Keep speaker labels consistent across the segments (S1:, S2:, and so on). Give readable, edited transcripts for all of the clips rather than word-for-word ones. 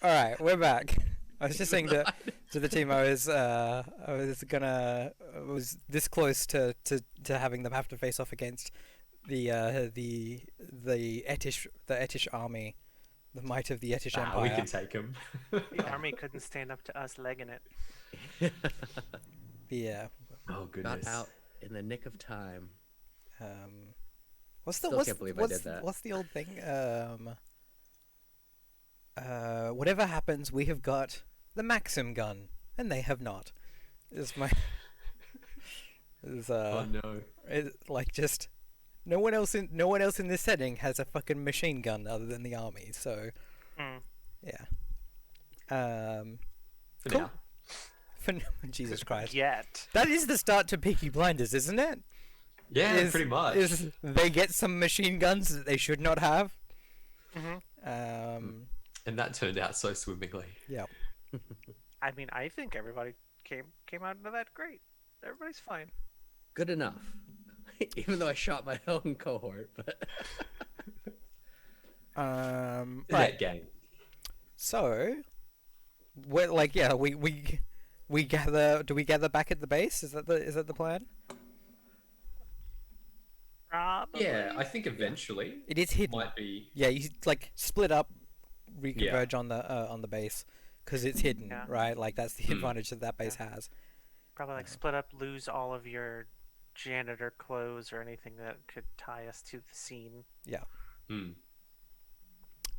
S1: All right, we're back. I was just saying to the team I was this close to having them have to face off against the Etish army, the might of the Etish Empire.
S2: We can take him.
S3: The army couldn't stand up to us legging it.
S1: Yeah.
S2: Oh goodness.
S4: Got out in the nick of time.
S1: What's the
S4: Still can't believe I did that.
S1: What's the old thing? Whatever happens, we have got the Maxim gun, and they have not. Is my
S2: Oh no.
S1: like just no one else in this setting has a fucking machine gun other than the army. So yeah.
S2: For
S1: cool.
S2: now.
S1: Jesus Christ.
S3: Yet.
S1: That is the start to Peaky Blinders, isn't it?
S2: Yeah, pretty much.
S1: They get some machine guns that they should not have.
S2: And that turned out so swimmingly.
S1: Yeah.
S3: I mean, I think everybody came out of that great. Everybody's fine.
S4: Good enough. Even though I shot my own cohort, but
S1: Right.
S2: That game.
S1: So, we're like, yeah, we gather. Do we gather back at the base? Is that the plan?
S3: Probably.
S2: Yeah, I think eventually
S1: It is hidden.
S2: might be.
S1: Yeah, you like split up, reconverge on the base because it's hidden,
S3: Yeah.
S1: right? Like that's the advantage that base has.
S3: Probably like split up, lose all of your janitor clothes or anything that could tie us to the scene.
S1: Yeah.
S2: Hmm.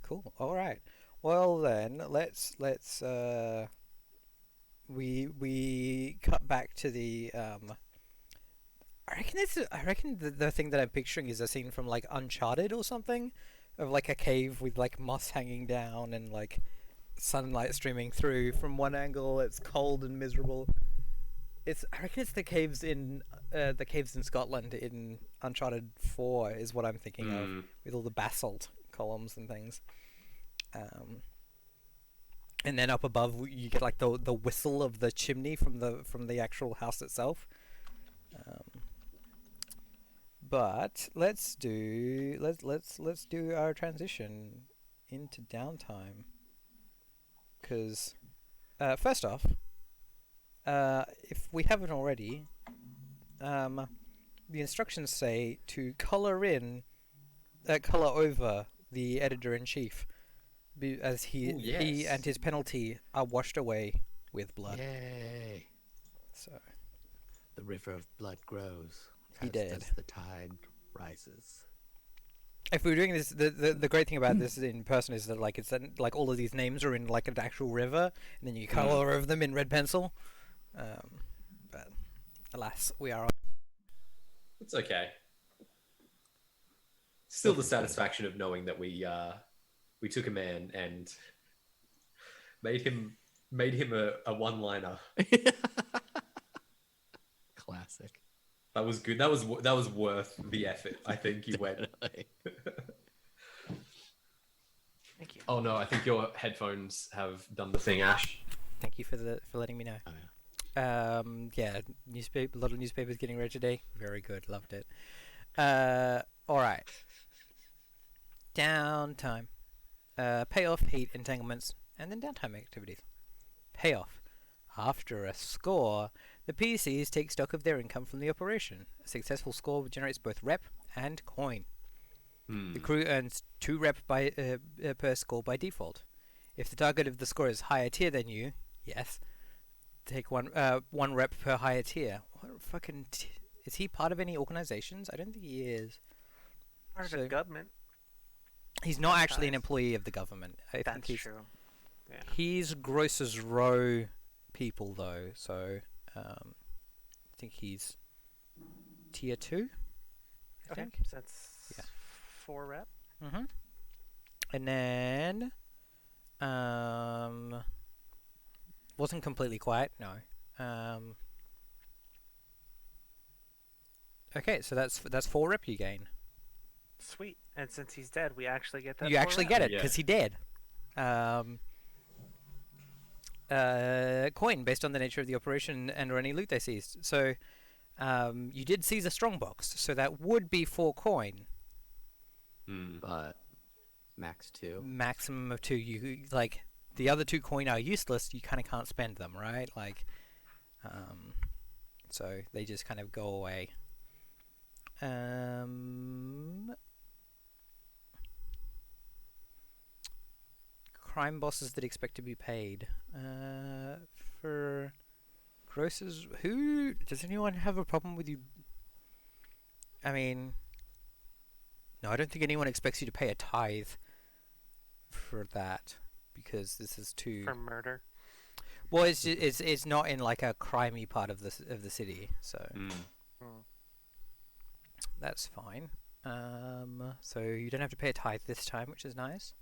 S1: Cool. All right. Well then, let's we cut back to the I reckon the thing that I'm picturing is a scene from like Uncharted or something, of like a cave with like moss hanging down and like sunlight streaming through from one angle. It's cold and miserable. I reckon it's the caves in Scotland in Uncharted 4 is what I'm thinking of, with all the basalt columns and things. And then up above you get like the whistle of the chimney from the actual house itself. But let's do our transition into downtime. Because first off, if we haven't already, the instructions say to color over the editor-in-chief, as he and his penalty are washed away with blood.
S4: yay!
S1: So
S4: The river of blood grows.
S1: He did.
S4: As the tide rises.
S1: if we were doing this, the great thing about this in person is that like it's like all of these names are in like an actual river, and then you color over them in red pencil. But alas, we are on.
S2: It's okay. Still the satisfaction of knowing that we took a man and made him a one-liner.
S4: Classic.
S2: That was good. That was worth the effort. I think you went.
S3: Thank you.
S2: Oh no, I think your headphones have done the thing, Ash.
S1: Thank you for letting me know.
S4: Oh,
S1: Yeah, a lot of newspapers getting read today. Very good, loved it. All right. Downtime. Payoff, heat, entanglements, and then downtime activities. Payoff. After a score, the PCs take stock of their income from the operation. A successful score generates both rep and coin. The crew earns 2 rep per score by default. If the target of the score is higher tier than you, yes, take one rep per higher tier. What fucking is he part of any organizations? I don't think he is.
S3: Part of the government.
S1: He's not actually an employee of the government. I
S3: That's
S1: think he's,
S3: true. Yeah.
S1: He's Gross's Row people though, so I think he's tier 2. I
S3: Okay,
S1: think.
S3: so that's 4 rep.
S1: Mm-hmm. And then wasn't completely quiet, no. Okay, so that's 4 rep you gain.
S3: Sweet. And since he's dead, we actually get that.
S1: You
S3: 4
S1: actually
S3: rep.
S1: get it because he did. Coin based on the nature of the operation and or any loot they seized. So you did seize a strongbox, so that would be 4 coin.
S4: But max 2.
S1: Maximum of 2. You like the other 2 coin are useless, you kind of can't spend them, right? Like, so they just kind of go away. Crime bosses that expect to be paid. For grocers, who does anyone have a problem with you? I mean, no, I don't think anyone expects you to pay a tithe for that, because this is too.
S3: For murder.
S1: Well, it's not in like a crimey part of the city, so that's fine. So you don't have to pay a tithe this time, which is nice.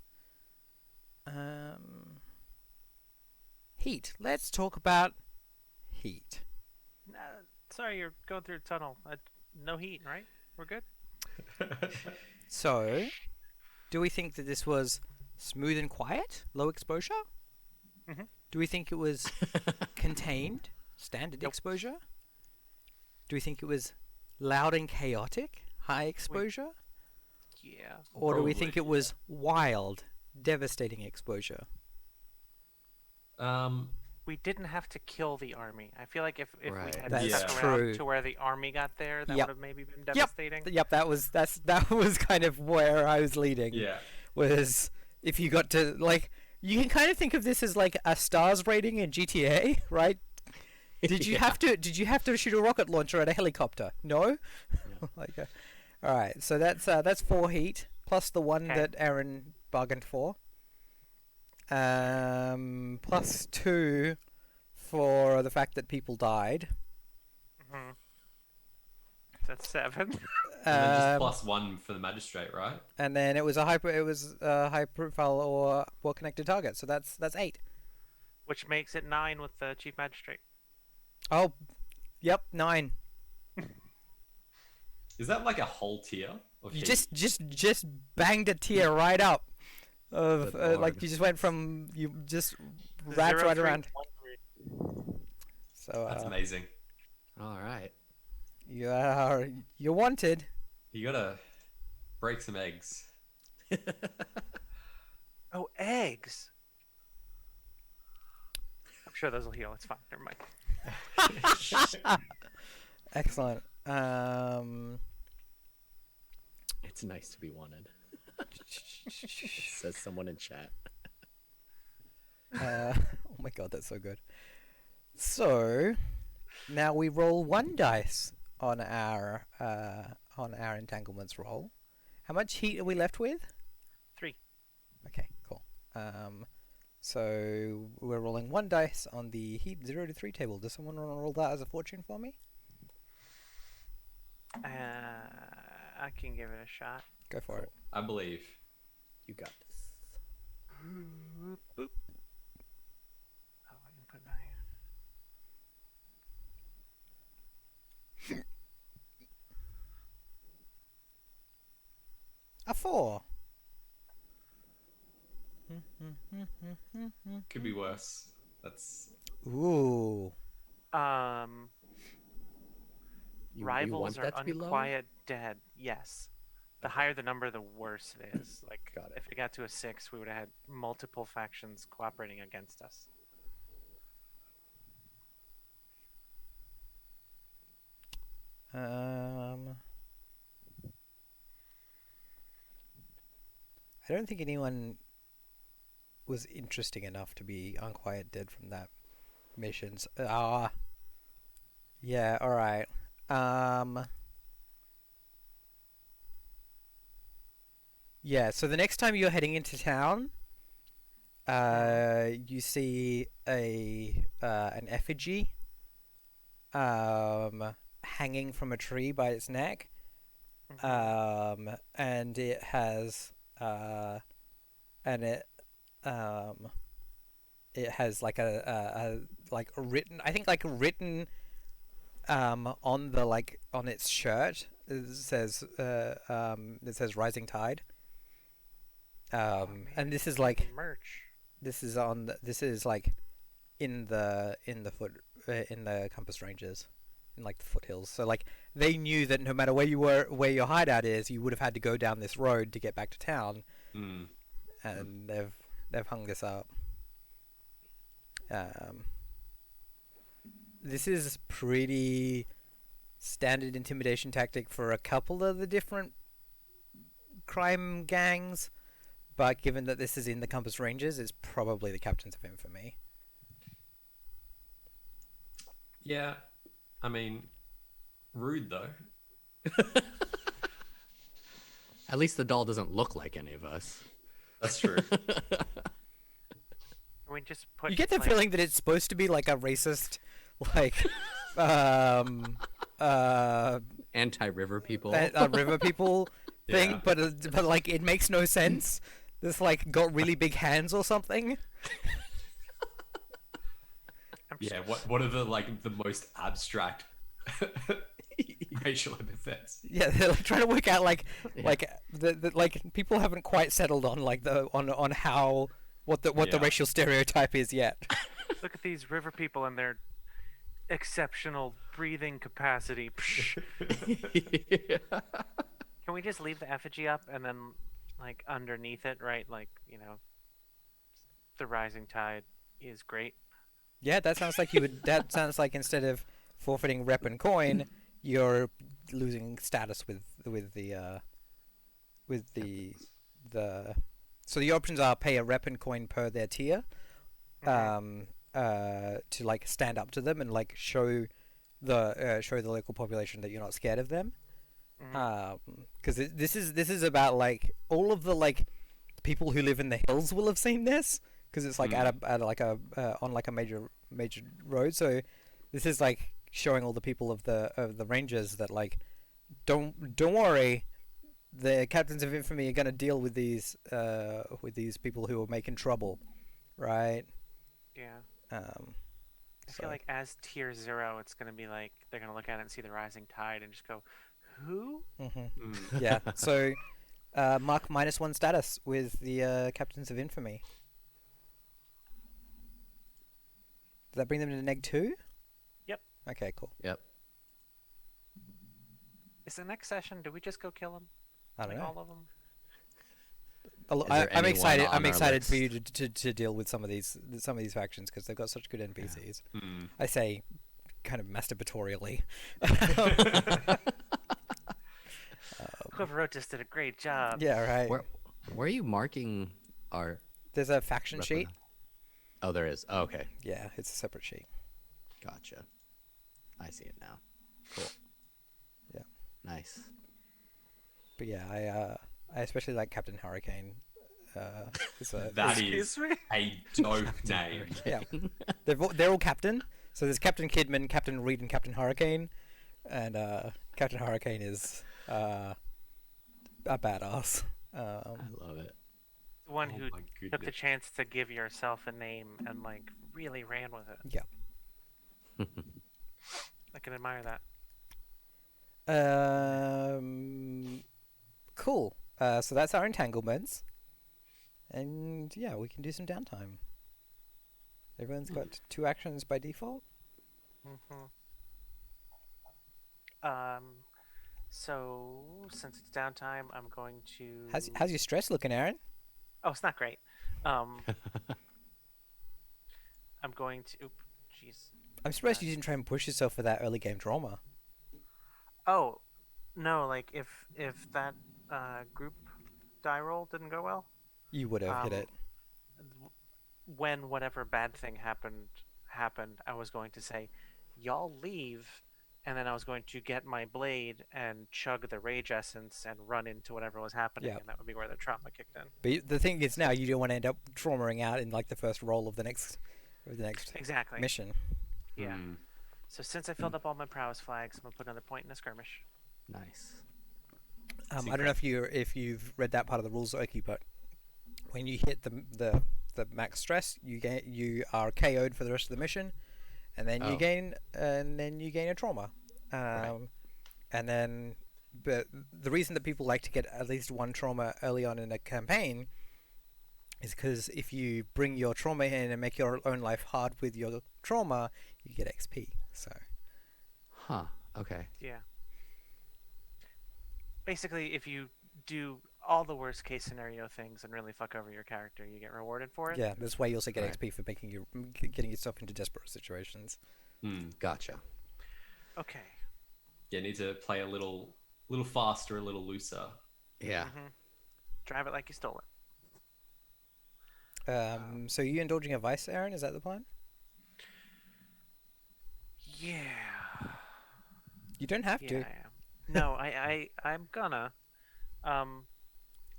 S1: Heat. Let's talk about heat.
S3: Sorry, you're going through a tunnel. No heat, right? We're good?
S1: So, do we think that this was smooth and quiet, low exposure?
S3: Mm-hmm.
S1: Do we think it was contained, standard
S3: Nope.
S1: exposure? Do we think it was loud and chaotic, high exposure?
S3: Yeah.
S1: Or do we
S2: Probably,
S1: think it was wild, devastating exposure?
S3: We didn't have to kill the army. I feel like if
S4: Right.
S3: we had
S1: That's
S3: stuck
S1: true.
S3: around to where the army got there, that
S1: Yep.
S3: would have maybe been devastating.
S1: Yep, that was kind of where I was leading.
S2: Yeah.
S1: Was if you got to, like, you can kind of think of this as like a stars rating in GTA, right? Did you have to shoot a rocket launcher at a helicopter? No. Like, all right. So that's 4 heat plus the 1
S3: Okay.
S1: that Aaron bargained for. Plus 2 for the fact that people died.
S3: Mm-hmm. That's 7.
S2: And then
S1: Um,
S2: just +1 for the magistrate, right?
S1: And then it was a high profile or well connected target. So that's 8.
S3: Which makes it 9 with the chief magistrate.
S1: Oh, yep, 9.
S2: Is that like a whole tier of
S1: You
S2: heat?
S1: just banged a tier right up. Of
S4: Good
S1: like
S4: lord.
S1: you just went from you just wrapped
S3: 0,
S1: right
S3: 3,
S1: around.
S3: 1, 3.
S1: So
S2: That's amazing.
S4: All right.
S1: you're wanted.
S2: You gotta break some eggs.
S3: Oh, eggs. I'm sure those will heal. It's fine. Never mind.
S1: Excellent.
S4: It's nice to be wanted. Says someone in chat.
S1: Oh my god, that's so good. So now we roll 1 dice on our entanglements roll. How much heat are we left with?
S3: 3.
S1: Okay, cool. So we're rolling 1 dice on the heat 0 to 3 table. Does someone want to roll that as a fortune for me?
S3: I can give it a shot.
S1: Go for it.
S2: I believe.
S4: You got this.
S3: Boop. Oh, I can put that here.
S1: A 4.
S2: Could be worse. That's
S1: Ooh.
S4: You
S3: Rivals
S4: want
S3: are
S4: that to be low?
S3: unquiet dead. Yes. The higher the number, the worse it is. Like,
S4: Got it.
S3: if it got to a 6, we would have had multiple factions cooperating against us.
S1: I don't think anyone was interesting enough to be unquiet dead from that missions. Yeah, alright. Yeah, so the next time you're heading into town, you see an effigy hanging from a tree by its neck. And it has it has like a written, I think like written on the on its shirt it says Rising Tide. And this is like
S3: merch.
S1: this is like in the compass ranges, in like the foothills. So like they knew that no matter where you were, where your hideout is, you would have had to go down this road to get back to town, and they've hung this up. Um, this is pretty standard intimidation tactic for a couple of the different crime gangs, but given that this is in the Compass Rangers, it's probably the Captains of Infamy.
S2: Yeah, I mean, rude though.
S4: At least the doll doesn't look like any of us.
S2: That's true.
S3: Can we just put?
S1: You get the
S3: like,
S1: feeling that it's supposed to be like a racist, like,
S4: Anti-river people.
S1: river people thing,
S2: Yeah.
S1: but like it makes no sense. This like got really big hands or something.
S2: Yeah, what are the most abstract racial epithets?
S1: Yeah, they're like trying to work out like like people haven't quite settled on like on how what the
S2: Yeah.
S1: racial stereotype is yet.
S3: Look at these river people and their exceptional breathing capacity. Psh. Can we just leave the effigy up and then, like, underneath it, right? Like, the rising tide is great.
S1: Yeah, that sounds like you would. That sounds like instead of forfeiting rep and coin, you're losing status with the. So the options are pay a rep and coin per their tier, to like stand up to them and like show the local population that you're not scared of them. Because this is about like all of the like people who live in the hills will have seen this because it's like at on like a major road. So this is like showing all the people of the Rangers that like don't worry, the Captains of Infamy are gonna deal with these people who are making trouble, right?
S3: Yeah. I
S1: So-
S3: feel like as tier 0, it's going to be like, they're going to look at it and see the rising tide and just go, who?
S1: Yeah. So mark -1 status with the Captains of Infamy. Does that bring them to -2?
S3: Yep.
S1: Okay, cool.
S4: Yep.
S3: Is the next session, do we just go kill them?
S1: I don't
S3: Like,
S1: know.
S3: all of them?
S4: there
S1: I'm
S4: anyone
S1: excited.
S4: on
S1: I'm
S4: our
S1: excited for
S4: list?
S1: you to deal with some of these factions because they've got such good NPCs.
S2: Mm.
S1: I say, kind of masturbatorially.
S3: Whoever wrote this did a great job.
S1: Yeah, right.
S4: Where are you marking our?
S1: There's a faction sheet.
S4: replica? Oh, there is. Oh, okay,
S1: Yeah, it's a separate sheet.
S4: gotcha. I see it now. Cool.
S1: Yeah.
S4: Nice.
S1: But yeah, I especially like Captain Hurricane.
S2: That is
S3: Excuse me?
S2: a dope name.
S1: Yeah, they're all captain. So there's Captain Kidman, Captain Reed, and Captain Hurricane, and Captain Hurricane is a badass.
S4: I love it.
S3: The one
S2: Oh
S3: who
S2: my
S3: took the
S2: goodness.
S3: chance to give yourself a name and, like, really ran with it.
S1: Yeah.
S3: I can admire that.
S1: Cool. So that's our entanglements, and yeah, we can do some downtime. Everyone's got 2 actions by default.
S3: So since it's downtime, I'm going to.
S1: How's your stress looking, Aaron?
S3: Oh, it's not great. I'm going to. Oop, jeez.
S1: I'm surprised you didn't try and push yourself for that early game trauma.
S3: Oh, no! Like if that group die roll didn't go well,
S1: You would have hit it.
S3: when whatever bad thing happened, I was going to say, "Y'all leave," and then I was going to get my blade and chug the rage essence and run into whatever was happening,
S1: Yeah.
S3: and that would be where the trauma kicked in.
S1: But the thing is, now you don't want to end up traumaing out in like the first roll of the next
S3: Exactly.
S1: mission.
S3: Yeah.
S2: Mm.
S3: So since I filled up all my prowess flags, I'm gonna put another point in a skirmish.
S4: Nice.
S1: I don't know if you've read that part of the rules, Oki, but when you hit the max stress, you are KO'd for the rest of the mission, and then you gain a trauma. And then, but the reason that people like to get at least 1 trauma early on in a campaign is because if you bring your trauma in and make your own life hard with your trauma, you get XP. So
S4: Huh. Okay.
S3: Yeah. Basically, if you do all the worst case scenario things and really fuck over your character, you get rewarded for it.
S1: Yeah, that's why you also get
S4: Right.
S1: XP for getting yourself into desperate situations.
S4: Gotcha.
S3: Okay.
S2: You need to play a little faster, a little looser.
S4: Yeah.
S3: Drive it like you stole it.
S1: So you indulging a vice, Aaron? Is that the plan?
S3: Yeah.
S1: You don't have
S3: Yeah,
S1: to.
S3: I am. No, I'm gonna. I'm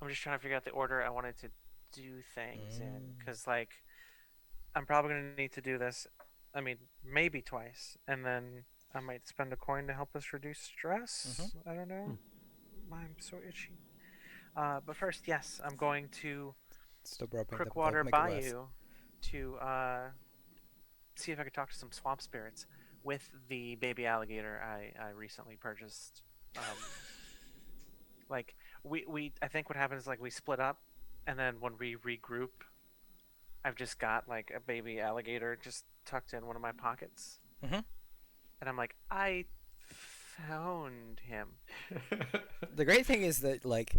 S3: just trying to figure out the order I wanted to do things in, because like I'm probably gonna need to do this. I mean, maybe twice, and then I might spend a coin to help us reduce stress. I don't know. I'm so itchy. But first, yes, I'm going to
S1: Stop rubbing the
S3: Crookwater
S1: make it worse.
S3: Bayou to see if I could talk to some swamp spirits with the baby alligator I recently purchased. Like we I think what happens is like we split up, and then when we regroup, I've just got like a baby alligator just tucked in one of my pockets,
S1: Mhm.
S3: and I'm like, I found him.
S1: The great thing is that like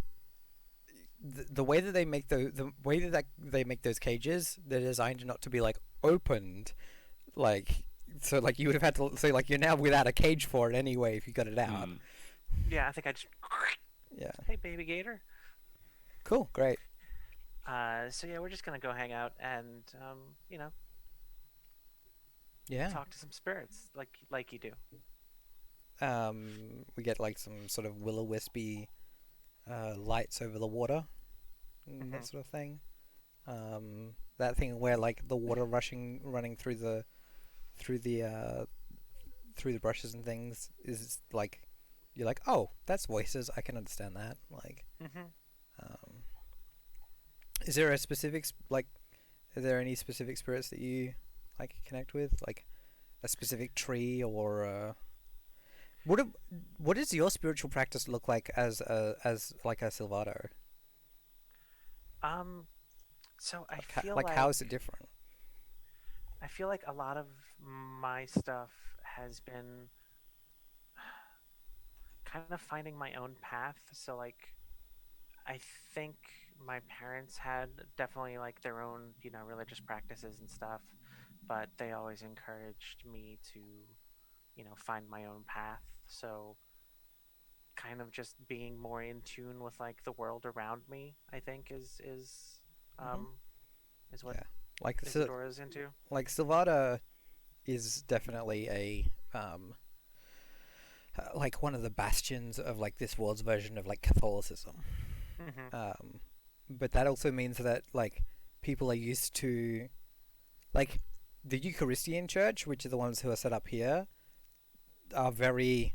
S1: the way that they make the way that they make those cages, they're designed not to be like opened, like so like you would have had to so like you're now without a cage for it anyway if you got it out.
S3: Yeah, I think I just.
S1: Yeah.
S3: Hey, baby gator.
S1: Cool. Great.
S3: So yeah, we're just gonna go hang out and
S1: Yeah.
S3: talk to some spirits like you do.
S1: We get like some sort of will-o-wispy lights over the water and that sort of thing. That thing where like the water running through the brushes and things is like you're like, oh, that's voices. I can understand that. Like, is there a specific like? Are there any specific spirits that you like connect with, like a specific tree or? What does your spiritual practice look like as like a Silvato?
S3: So I
S1: Like,
S3: feel
S1: like
S3: like
S1: how is it different?
S3: I feel like a lot of my stuff has been kind of finding my own path. So like I think my parents had definitely like their own, religious practices and stuff, but they always encouraged me to, find my own path. So kind of just being more in tune with like the world around me, I think is what
S1: Yeah, like
S3: Isadora's into.
S1: like Silvata is definitely a like one of the bastions of like this world's version of like Catholicism. But that also means that like people are used to like the Eucharistian Church, which are the ones who are set up here, are very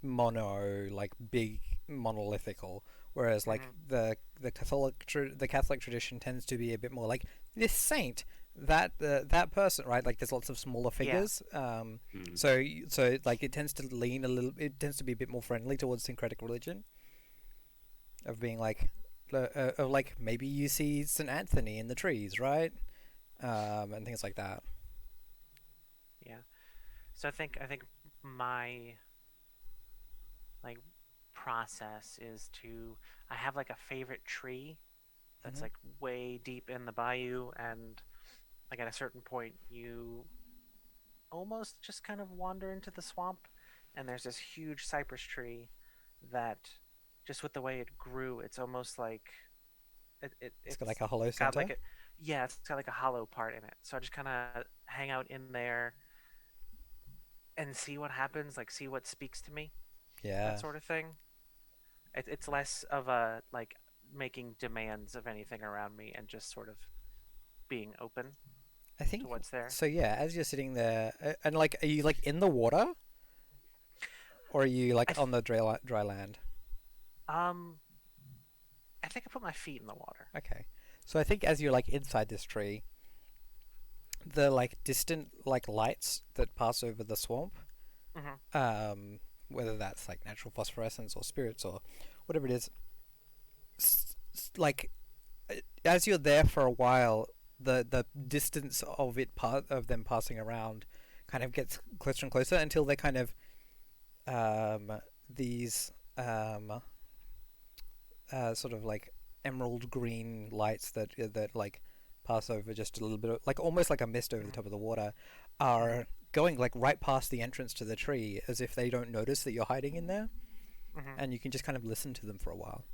S1: like big monolithical, whereas like the Catholic tradition tends to be a bit more like this saint, that person, right? Like there's lots of smaller figures. So like it tends to lean a little. It tends to be a bit more friendly towards syncretic religion. Of being like, of like maybe you see St. Anthony in the trees, right? And things like that.
S3: Yeah. So I think my like process is to I have like a favorite tree that's like way deep in the bayou, and like at a certain point you almost just kind of wander into the swamp, and there's this huge cypress tree that just with the way it grew, it's almost like
S1: It's got like a hollow
S3: got
S1: center.
S3: like it's got like a hollow part in it. So I just kind of hang out in there and see what happens, like see what speaks to me,
S1: Yeah.
S3: that sort of thing. It's less of a like making demands of anything around me and just sort of being open
S1: I think
S3: to what's there.
S1: so. Yeah, as you're sitting there, and like, are you like in the water, or are you like on the dry land?
S3: I think I put my feet in the water.
S1: Okay, so I think as you're like inside this tree, the like distant like lights that pass over the swamp, whether that's like natural phosphorescence or spirits or whatever it is, like as you're there for a while, the distance of of them passing around kind of gets closer and closer until they're kind of these sort of like emerald green lights that like pass over just a little bit, like almost like a mist over the top of the water, are going like right past the entrance to the tree, as if they don't notice that you're hiding in there, and you can just kind of listen to them for a while.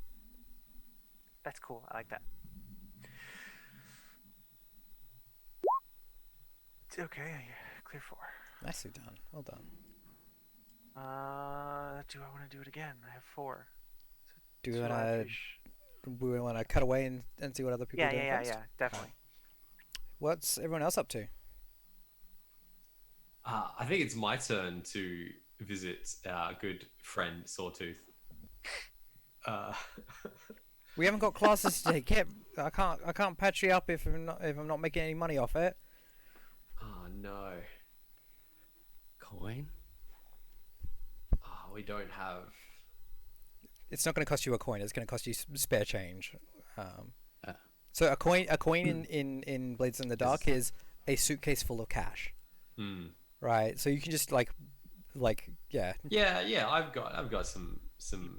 S3: That's cool. I like that. Okay, clear 4.
S1: Nicely done. Well done.
S3: Do I want to do it again? I have 4.
S1: Do we
S3: Two
S1: want to
S3: lionfish.
S1: cut away and see what other people are doing first?
S3: Yeah, definitely.
S1: What's everyone else up to?
S2: I think it's my turn to visit our good friend Sawtooth.
S1: We haven't got classes today. I can't patch you up if I'm not making any money off it.
S2: Oh no.
S4: Coin?
S2: Oh, we don't have.
S1: It's not going to cost you a coin. It's going to cost you spare change. So a coin in Blades in the Dark is a suitcase full of cash. Right. So you can just like yeah.
S2: Yeah. I've got some.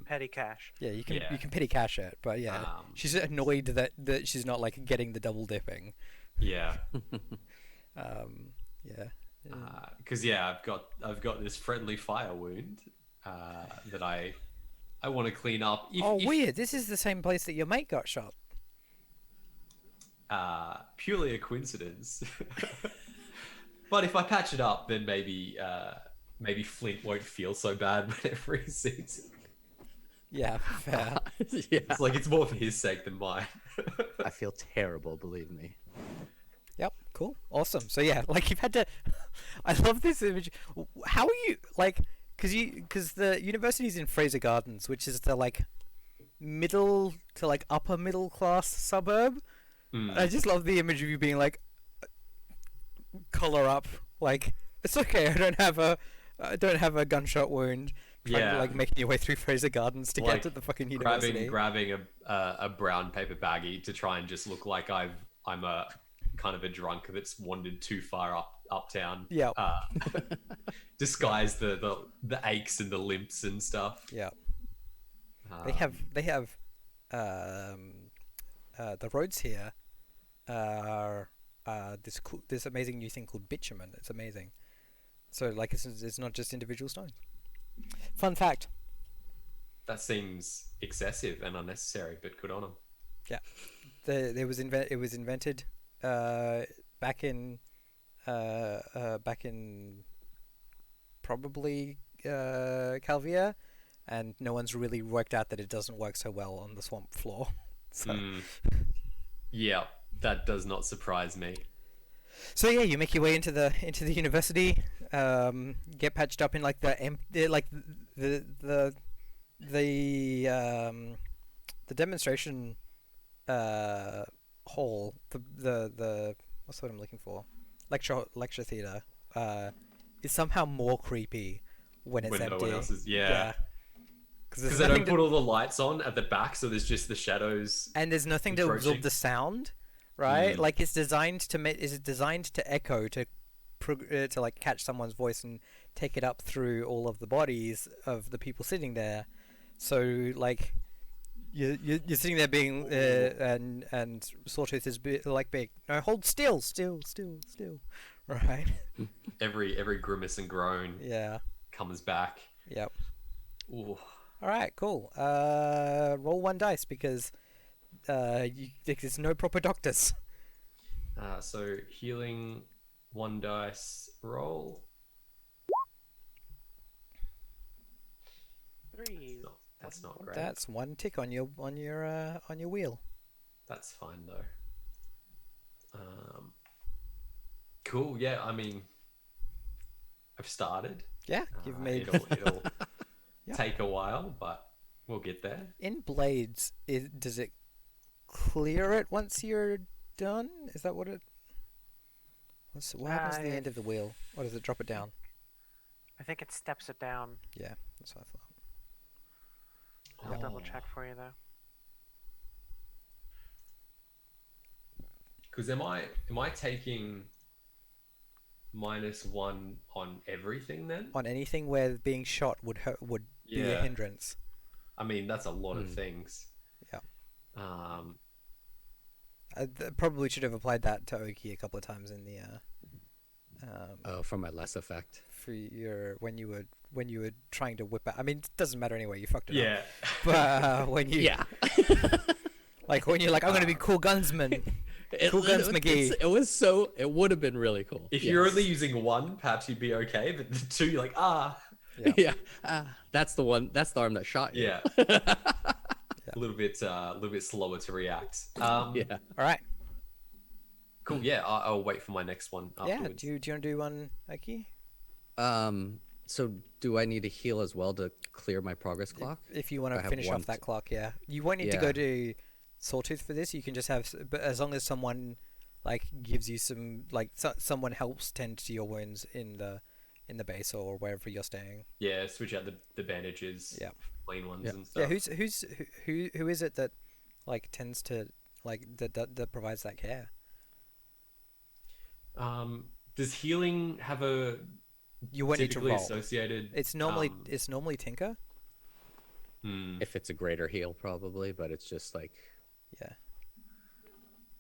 S3: Petty cash.
S1: Yeah, you can petty cash it, but yeah, she's annoyed that she's not like getting the double dipping.
S2: Yeah.
S1: Yeah.
S2: Because I've got this friendly fire wound that I want to clean up.
S1: Weird. This is the same place that your mate got shot.
S2: Purely a coincidence. But if I patch it up, then maybe Flint won't feel so bad whenever he sees it.
S1: Yeah, fair.
S4: Yeah.
S2: It's like it's more for his sake than mine.
S4: I feel terrible, believe me.
S1: Yep. Cool. Awesome. So yeah, like you've had to. I love this image. How are you like? Because the university's in Fraser Gardens, which is the like middle to like upper middle class suburb. I just love the image of you being like, collar up, like it's okay. I don't have a gunshot wound. Trying to, like making your way through Fraser Gardens to
S2: Like,
S1: get to the fucking university.
S2: grabbing a brown paper baggie to try and just look like I'm a kind of a drunk that's wandered too far uptown.
S1: Yeah.
S2: Disguise the aches and the limps and stuff.
S1: Yeah. They have the roads here are this amazing new thing called bitumen. It's amazing. So like it's not just individual stones. Fun fact.
S2: That seems excessive and unnecessary, but good on them.
S1: Yeah, it was invented back in probably Calvia, and no one's really worked out that it doesn't work so well on the swamp floor. So.
S2: Yeah, that does not surprise me.
S1: So yeah, you make your way into the university, get patched up in like the demonstration hall, the what's what I'm looking for, lecture theater, is somehow more creepy when it's empty.
S2: No one else is, yeah. Because they
S1: nothing
S2: don't put all the lights on at the back, so there's just the shadows.
S1: and there's nothing to absorb the sound, right? Like it's designed to echo to like catch someone's voice and take it up through all of the bodies of the people sitting there. So like you're sitting there being and Sawtooth is being no, hold still, right?
S2: Every grimace and groan comes back.
S1: Yep.
S2: Ooh.
S1: All right, cool. Roll 1 dice because there's no proper doctors.
S2: So healing 1 dice roll.
S3: 3.
S2: That's not great.
S1: That's 1 tick on your wheel.
S2: That's fine though. Cool. Yeah, I mean, I've started.
S1: Yeah, you've made.
S2: It'll
S1: Yep.
S2: take a while, but we'll get there.
S1: In Blades, does it clear it once you're done? Is that what it? What happens at the end of the wheel? Or does it drop it down?
S3: I think it steps it down.
S1: Yeah, that's what I thought.
S3: I'll double check for you though.
S2: Because am I taking -1 on everything then?
S1: On anything where being shot would be a
S2: Yeah.
S1: hindrance.
S2: I mean, that's a lot of things.
S1: Yeah.
S2: Um,
S1: I probably should have applied that to Oki a couple of times in the
S4: Oh, for my less effect.
S1: for your when you were trying to whip out. I mean, it doesn't matter anyway. You fucked it up.
S2: yeah.
S1: But when you like when you're like, I'm gonna be cool gunsman. Cool Guns McGee.
S4: It would have been really cool.
S2: If you're only using one, perhaps you'd be okay. But the two, you're like,
S1: Yeah.
S4: Yeah. That's the one. That's the arm that shot you.
S2: yeah. A little bit slower to react.
S4: Yeah.
S1: All right.
S2: Cool. Yeah, I'll wait for my next one
S1: Yeah.
S2: afterwards.
S1: Do you want to do one, Oki?
S4: So do I need to heal as well to clear my progress clock?
S1: If you want
S4: I
S1: to
S4: have
S1: finish
S4: one
S1: off that clock, yeah. You won't need to go
S4: Yeah.
S1: to Sawtooth for this. You can just have, but as long as someone like gives you some, like someone helps tend to your wounds in the base or wherever you're staying.
S2: Yeah, switch out the bandages.
S1: Yeah.
S2: Plain ones
S4: Yeah.
S2: and stuff.
S1: Yeah. Who is it that like tends to like that provides that care?
S2: Does healing have a
S1: You won't need to
S2: typically
S1: roll.
S2: associated?
S1: It's normally Tinker.
S4: If it's a greater heal, probably, but it's just like
S1: Yeah.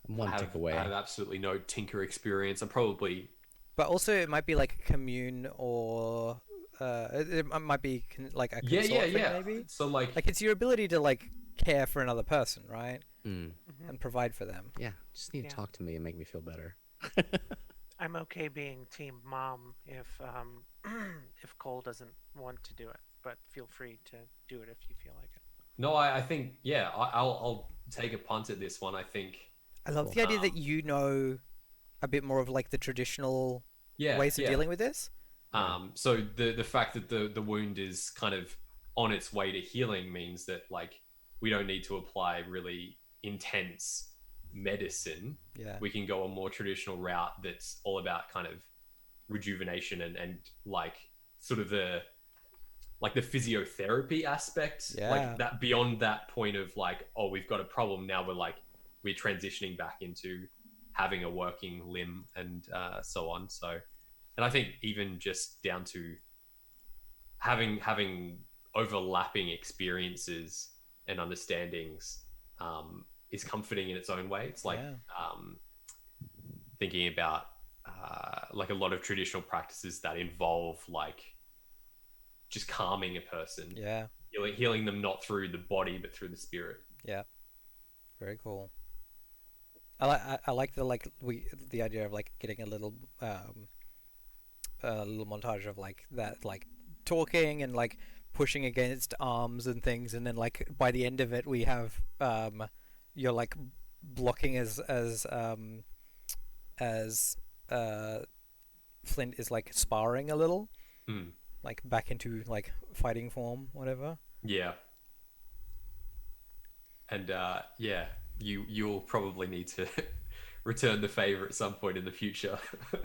S4: I'm one tick away.
S2: I have absolutely no tinker experience. I'm probably
S1: But also it might be like a commune or it might be like a consort thing maybe.
S2: So like
S1: Like it's your ability to like care for another person, right?
S4: Mm.
S1: And provide for them.
S4: Yeah, just need to
S3: Yeah.
S4: talk to me and make me feel better.
S3: I'm okay being team mom if if Cole doesn't want to do it, but feel free to do it if you feel like it.
S2: no, I think I'll take a punt at this one. I think
S1: I love the idea that you know a bit more of like the traditional ways of dealing with this.
S2: So the fact that the wound is kind of on its way to healing means that like we don't need to apply really intense medicine.
S1: Yeah.
S2: We can go a more traditional route that's all about kind of rejuvenation and like sort of the physiotherapy aspect.
S1: Yeah.
S2: Like that beyond that point of like, oh, we've got a problem now, we're transitioning back into having a working limb and so on. So, and I think even just down to having overlapping experiences and understandings is comforting in its own way. It's like thinking about like a lot of traditional practices that involve like just calming a person,
S1: Yeah.
S2: healing them not through the body but through the spirit.
S1: Yeah. Very cool. I like the idea of like getting a little montage of like that, like talking and like pushing against arms and things, and then like by the end of it we have you're like blocking as Flint is like sparring a little, like back into like fighting form, whatever.
S2: Yeah. And you'll probably need to return the favor at some point in the future.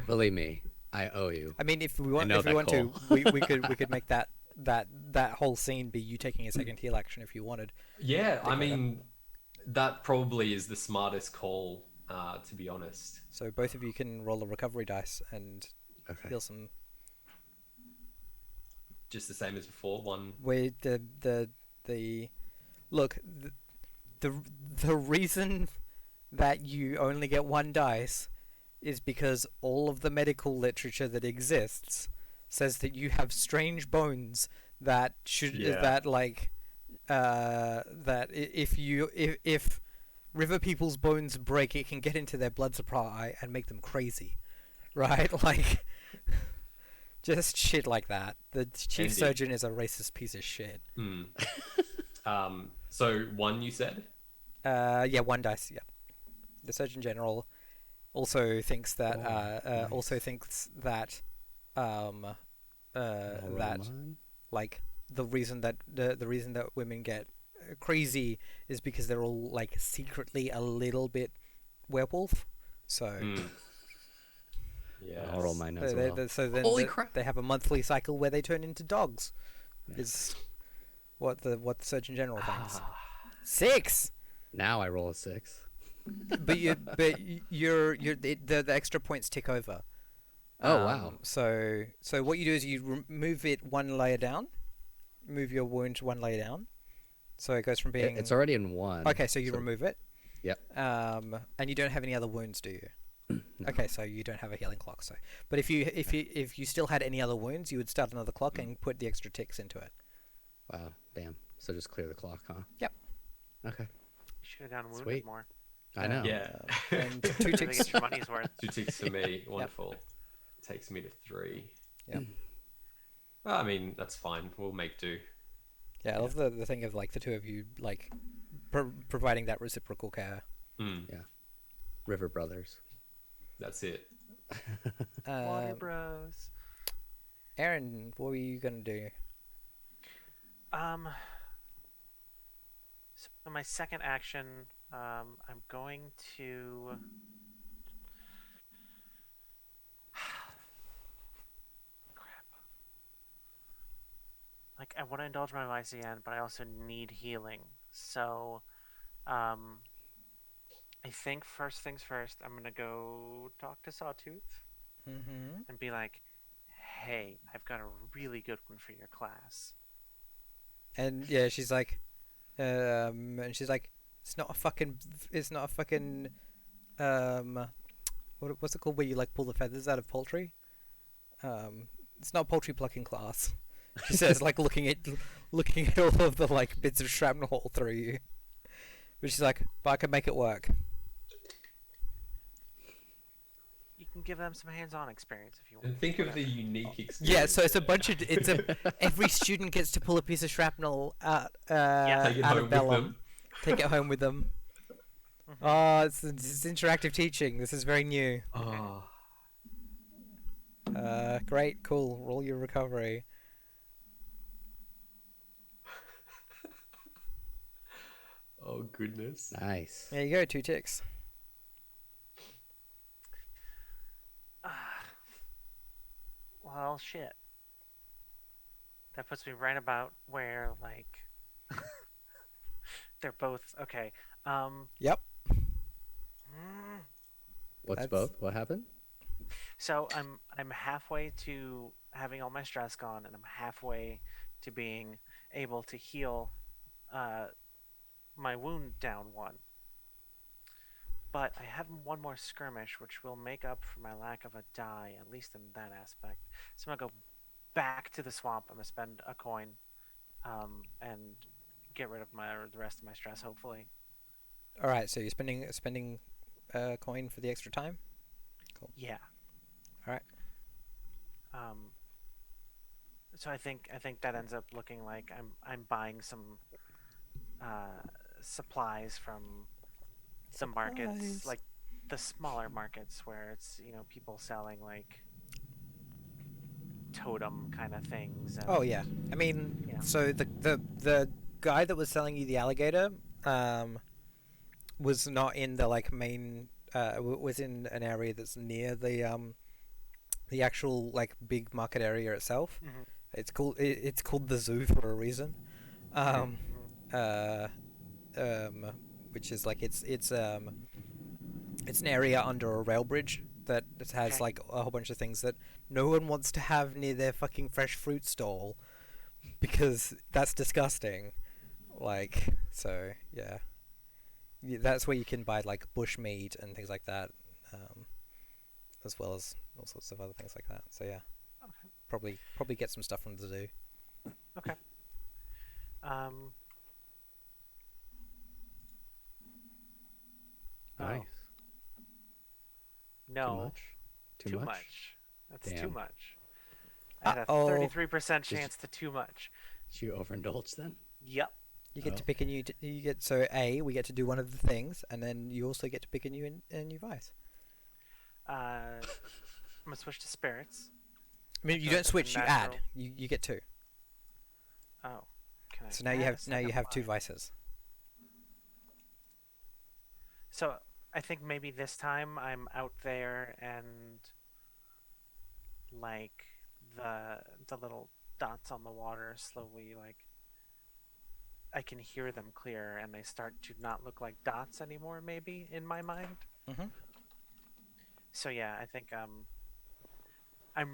S4: Believe me, I owe you.
S1: I mean, if we want
S4: know that,
S1: to, we could make that whole scene be you taking a second heal action if you wanted.
S2: Yeah, I mean, that probably is the smartest call, to be honest.
S1: So both of you can roll a recovery dice and heal some.
S2: Just the same as before. One.
S1: Where the look, the reason that you only get one dice is because all of the medical literature that exists says that you have strange bones that if river people's bones break, it can get into their blood supply and make them crazy, right? Like just shit like that. The chief
S2: Indeed.
S1: surgeon is a racist piece of shit.
S2: So one you said?
S1: Yeah, one dice. Yeah, the Surgeon General also thinks that that like the reason that the reason that women get crazy is because they're all like secretly a little bit werewolf. So
S2: yeah,
S4: I'll roll mine as well.
S1: so then
S4: Holy crap.
S1: they have a monthly cycle where they turn into dogs. Is what the Surgeon General thinks. 6.
S4: Now I roll a 6.
S1: But the extra points tick over.
S4: Oh wow.
S1: So what you do is you move it one layer down, move your wound one layer down, So it goes from being.
S4: It's already in 1.
S1: Okay, so you remove it.
S4: Yep.
S1: And you don't have any other wounds, do you?
S4: No.
S1: Okay, so you don't have a healing clock. So, but if you still had any other wounds, you would start another clock and put the extra ticks into it.
S4: Wow, damn. So just clear the clock, huh?
S1: Yep.
S4: Okay.
S3: You should have done wounded
S4: Sweet.
S3: more.
S4: I know.
S2: Yeah.
S1: And
S3: So
S1: 2
S3: they
S1: ticks.
S3: get your money's worth.
S2: 2 ticks for me. Wonderful. Takes me to 3.
S1: Yep.
S2: Well, I mean, that's fine. We'll make do.
S1: Yeah, I love the thing of like the two of you like providing that reciprocal care.
S2: Mm,
S4: River Brothers.
S2: that's it.
S3: Water
S1: Um,
S3: bros.
S1: Aaron, what were you gonna do?
S3: So my second action, I'm going to. Crap. Like, I want to indulge my vice again, but I also need healing. So, I think first things first, I'm gonna go talk to Sawtooth
S1: Mm-hmm.
S3: and be like, "Hey, I've got a really good one for your class."
S1: And yeah, she's like, it's not a fucking, what's it called where you like pull the feathers out of poultry? It's not poultry plucking class. She says, like looking at all of the like bits of shrapnel all through you. But she's like, but I can make it work.
S3: You can give them some hands-on experience if you want.
S2: And think of the unique experience.
S1: Yeah, so it's a bunch of every student gets to pull a piece of shrapnel out
S2: Take it
S1: out
S2: home
S1: of
S2: with
S1: vellum,
S2: them.
S1: take it home with them. Oh, it's interactive teaching. This is very new.
S2: Oh.
S1: Great, cool. Roll your recovery.
S2: Oh, goodness.
S4: Nice.
S1: There you go, 2 ticks.
S3: Well, shit. That puts me right about where, like, they're both okay.
S1: Yep.
S3: mm,
S4: What's
S1: That's-
S4: both? What happened?
S3: So I'm halfway to having all my stress gone, and I'm halfway to being able to heal my wound down 1. But I have one more skirmish, which will make up for my lack of a die, at least in that aspect. So I'm gonna go back to the swamp. I'm gonna spend a coin, and get rid of the rest of my stress, hopefully.
S1: All right, so you're spending a coin for the extra time.
S3: Yeah.
S1: All right.
S3: So I think that ends up looking like I'm buying some supplies from some markets,
S1: Supplies.
S3: like the smaller markets where it's people selling like totem kind of things. And,
S1: Oh yeah. I mean,
S3: Yeah.
S1: so the guy that was selling you the alligator, was not in the like main. Was in an area that's near the actual like big market area itself.
S3: Mhm.
S1: It's called the zoo for a reason. Which is like it's an area under a rail bridge that has
S3: Okay.
S1: like a whole bunch of things that no one wants to have near their fucking fresh fruit stall because that's disgusting. Like, so yeah. That's where you can buy like bush meat and things like that, as well as all sorts of other things like that. So yeah,
S3: Okay.
S1: probably get some stuff from the zoo.
S3: Okay.
S4: Nice. Too
S3: No.
S4: much?
S3: Too much. That's too
S4: Damn.
S3: much. I had a
S1: Uh-oh.
S3: 33% chance to too much.
S4: Did you overindulge then?
S3: Yep.
S1: You get
S4: Oh.
S1: to pick a new. You get so we get to do one of the things, and then you also get to pick a new vice.
S3: I'm gonna switch to spirits.
S1: I mean, you
S3: So
S1: don't
S3: it's a
S1: switch. You add.
S3: natural-
S1: You get 2.
S3: Oh. Can I
S1: So now you
S3: add a
S1: have 2
S3: second line?
S1: vices.
S3: So I think maybe this time I'm out there and like the little dots on the water slowly like I can hear them clearer and they start to not look like dots anymore maybe in my mind.
S1: Mhm.
S3: So yeah, I think I'm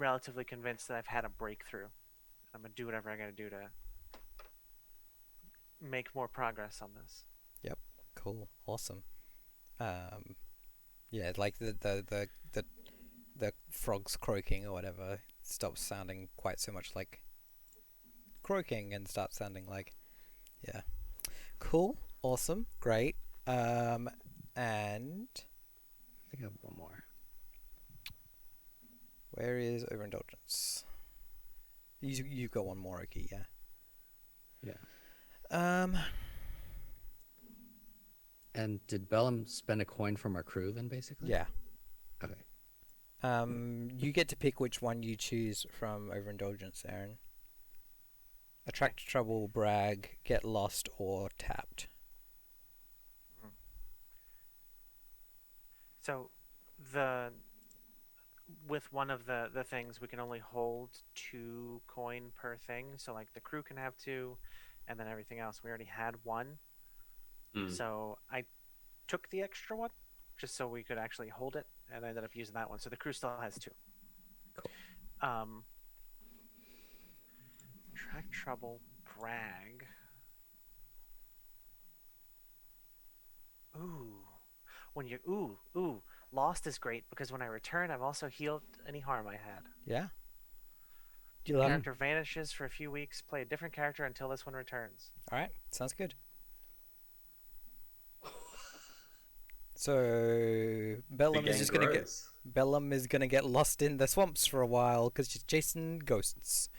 S3: relatively convinced that I've had a breakthrough. I'm gonna do whatever I gotta do to make more progress on this.
S1: Cool. Awesome. Yeah, like the frogs croaking or whatever stops sounding quite so much like croaking and starts sounding like, yeah. Cool. Awesome. Great. And
S4: I think I have one more.
S1: where is overindulgence? You got one more, Oki, yeah.
S4: Yeah. And did Bellum spend a coin from our crew then, basically?
S1: Yeah.
S4: Okay.
S1: You get to pick which one you choose from overindulgence, Aaron. Attract trouble, brag, get lost, or tapped.
S3: So, the with one of the things we can only hold 2 coin per thing. So like the crew can have 2, and then everything else. We already had 1, so I took the extra one just so we could actually hold it, and I ended up using that one. So the crew still has 2.
S4: Cool.
S3: Track trouble, brag. Ooh. When you lost is great because when I return, I've also healed any harm I had.
S1: Yeah. Do
S3: The
S1: you love
S3: character vanishes for a few weeks. Play a different character until this one returns.
S1: All right. Sounds good. So Bellum is just gonna get lost in the swamps for a while because she's chasing ghosts.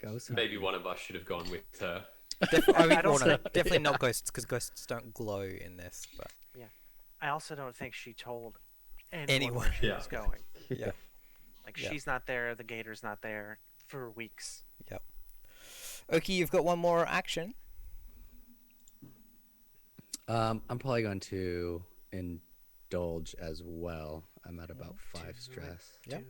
S4: Ghosts.
S2: Maybe one of us should have gone with her.
S1: Definitely not ghosts because ghosts don't glow in this. But
S3: Yeah, I also don't think she told anyone
S1: Anyone.
S3: where she
S2: Yeah.
S3: was going.
S1: yeah.
S3: Like
S1: Yeah.
S3: she's not there, the gator's not there for weeks.
S1: Yep. Okay, you've got one more action.
S4: I'm probably going to indulge as well. I'm at about 5 stress.
S1: Yep.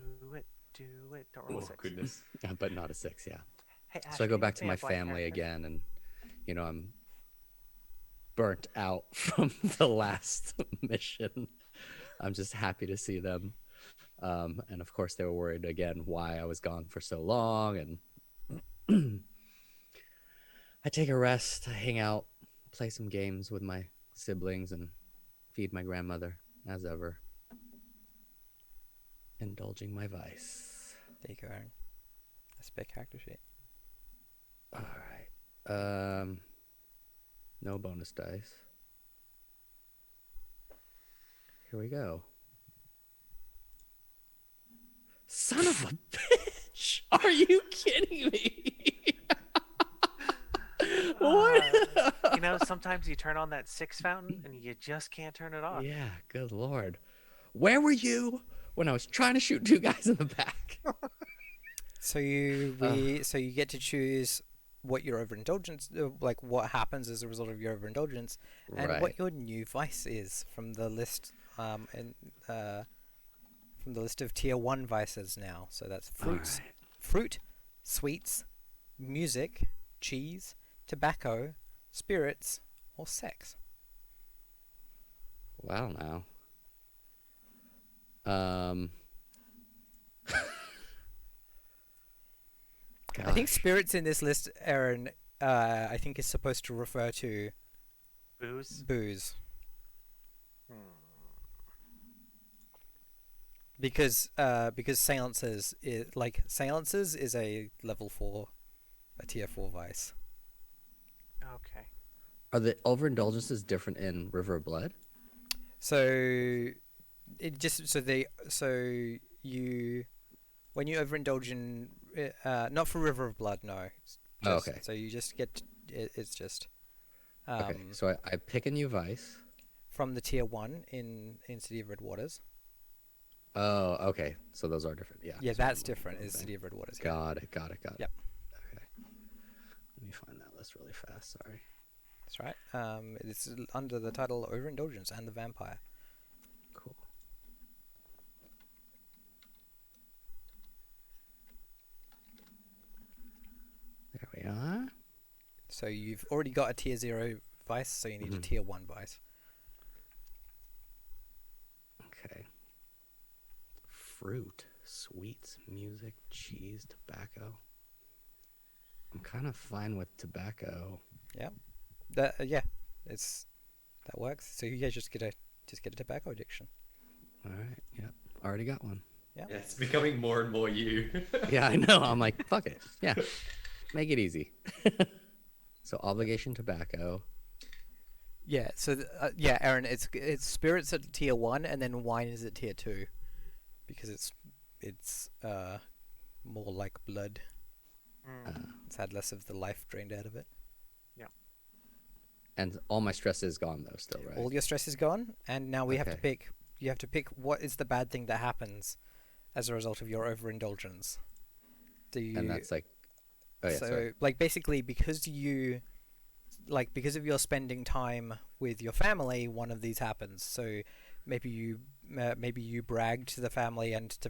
S3: Do it. Don't roll a
S2: Oh
S3: 6.
S2: goodness.
S4: But not a 6, yeah.
S3: Hey, Ash,
S4: So I go
S3: can you
S4: back
S3: make
S4: to
S3: me
S4: my
S3: a black
S4: family
S3: character?
S4: again, and I'm burnt out from the last mission. I'm just happy to see them, and of course they were worried again why I was gone for so long. And I take a rest, I hang out, play some games with my siblings, and feed my grandmother as ever, indulging my vice.
S1: There you go, Aaron. A spare character sheet.
S4: All right. No bonus dice. Here we go. Son of a bitch! Are you kidding me? What?
S3: Sometimes you turn on that 6 fountain and you just can't turn it off.
S4: Yeah, good lord. Where were you when I was trying to shoot 2 guys in the back?
S1: So you get to choose what your overindulgence, like what happens as a result of your overindulgence, and what
S4: Right.
S1: your new vice is from the list, from the list of tier 1 vices now. So that's
S4: Alright.
S1: fruit, sweets, music, cheese, tobacco, spirits, or sex.
S4: Wow, now.
S1: I think
S4: Gosh.
S1: spirits in this list, Aaron, I think is supposed to refer to
S3: Booze.
S1: booze.
S3: Hmm.
S1: Because seances is a level 4, a tier 4 vice.
S3: Okay.
S4: Are the overindulgences different in River of Blood?
S1: So it just you when you overindulge in not for River of Blood, no.
S4: Oh,
S1: Just,
S4: okay.
S1: So you just get it's just
S4: Okay, so I pick a new vice.
S1: from the tier 1 in City of Red Waters.
S4: Oh, okay. So those are different. Yeah.
S1: Yeah,
S4: so
S1: that's
S4: I'm-
S1: different. Is
S4: okay.
S1: City of Red Waters. Yeah.
S4: Got it.
S1: Yep.
S4: Okay. Let me find that list really fast. Sorry.
S1: That's right. It's under the title Overindulgence and the Vampire.
S4: Cool. There we are.
S1: So you've already got a tier 0 vice, so you need a
S4: Mhm.
S1: tier 1 vice.
S4: Okay. Fruit, sweets, music, cheese, tobacco. I'm kind of fine with tobacco.
S1: Yeah, it's that works. So you guys just get a tobacco addiction.
S4: All right. Yep. Already got one.
S2: Yeah, it's becoming more and more you.
S4: Yeah, I know. I'm like, fuck it. Yeah. Make it easy. So obligation tobacco.
S1: Yeah. So yeah, Aaron, it's spirits at tier 1, and then wine is at tier 2, because it's more like blood. It's had less of the life drained out of it.
S4: And all my stress is gone though still, right?
S1: All your stress is gone, and now we have to
S4: Okay.
S1: pick. You have to pick what is the bad thing that happens as a result of your overindulgence. Do you?
S4: And that's like oh yeah,
S1: so
S4: sorry.
S1: like basically because of your spending time with your family, one of these happens. So maybe you brag to the family and to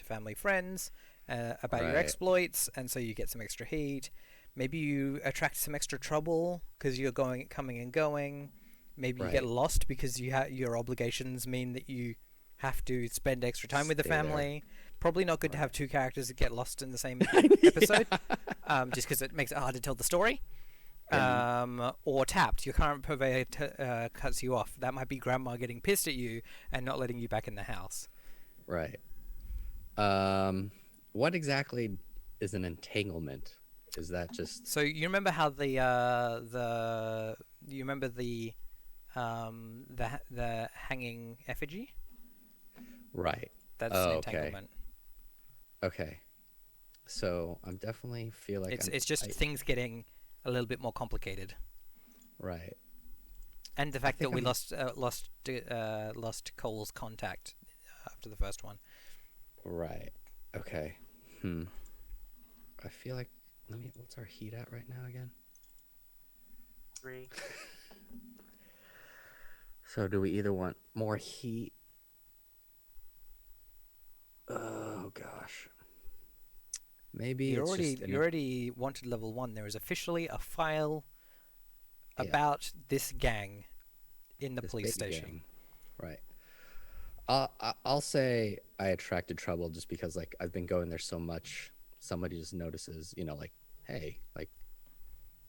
S1: family friends about your
S4: Right.
S1: exploits, and so you get some extra heat. Maybe you attract some extra trouble because you're coming and going. Maybe you get
S4: Right.
S1: lost because your obligations mean that you have to spend extra time with the
S4: Stay there.
S1: family. Probably not good to have two characters that get lost in the same
S4: Yeah.
S1: episode, just because it makes it hard to tell the story. Or tapped. Your current purveyor cuts you off. That might be grandma getting pissed at you and not letting you back in the house.
S4: Right. What exactly is an entanglement? Is that just
S1: So you remember how the hanging effigy?
S4: right?
S1: That's
S4: Oh,
S1: an
S4: okay.
S1: entanglement.
S4: Okay. So I'm definitely feel like
S1: It's just things getting a little bit more complicated,
S4: right.
S1: and the fact that
S4: think
S1: we
S4: I'm-
S1: lost Cole's contact after the first one.
S4: Right. Okay. I feel like what's our heat at right now again?
S3: 3.
S4: So do we either want more heat? Oh gosh. Maybe
S1: You
S4: it's
S1: already
S4: just
S1: you already wanted level 1. There is officially a file
S4: Yeah.
S1: about this gang in the
S4: this
S1: police
S4: baby
S1: station.
S4: gang. Right. I'll say I attracted trouble just because like I've been going there so much. Somebody just notices, like, hey, like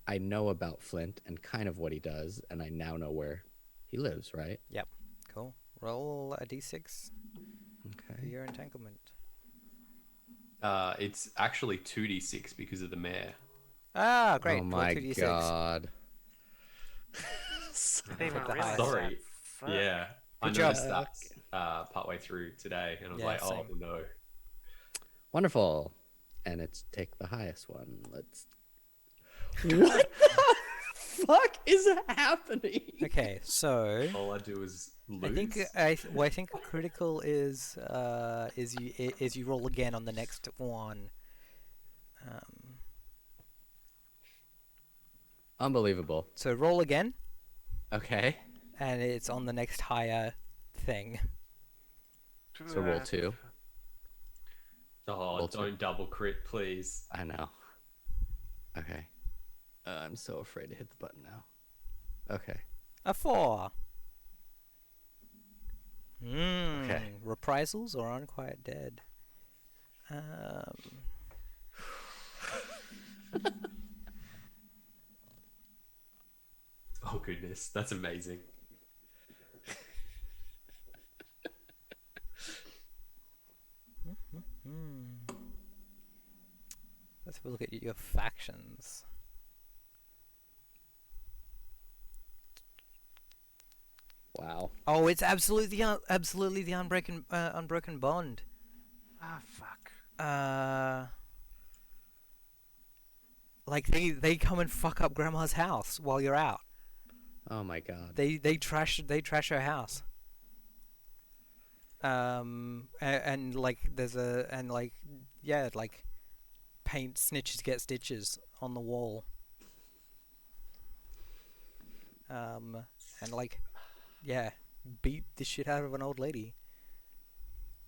S4: I know about Flint and kind of what he does, and I now know where he lives, right?
S1: Yep. Cool. Roll a d6 for
S4: Okay.
S1: your entanglement.
S2: It's actually 2d6 because of the mayor.
S1: Ah, great.
S4: Oh
S1: Roll
S4: my
S1: 2d6.
S4: god.
S3: I didn't even
S1: Take the
S3: realize
S1: highest.
S2: Sorry.
S3: that. Fuck.
S2: Yeah. I
S1: Good job.
S2: noticed that partway through today, and I was
S1: Yeah,
S2: like, oh
S1: same.
S2: no.
S4: Wonderful. And it's take the highest one. Let's. What the fuck is happening?
S1: Okay, so
S2: All I do is
S1: I
S2: lose.
S1: think critical is you roll again on the next one.
S4: Unbelievable.
S1: So roll again,
S4: Okay.
S1: and it's on the next higher thing.
S4: So roll 2.
S2: Oh,
S4: Roll 2.
S2: don't double crit, please.
S4: I know. Okay. I'm so afraid to hit the button now. Okay.
S1: A 4. Okay. Reprisals or unquiet dead.
S2: Oh goodness, that's amazing.
S1: Let's have a look at your factions.
S4: Wow.
S1: Oh, it's absolutely the unbroken bond.
S3: Ah, fuck.
S1: Like they come and fuck up Grandma's house while you're out.
S4: Oh my god.
S1: They trash her house. And like like paint snitches get stitches on the wall. And like, yeah, beat the shit out of an old lady.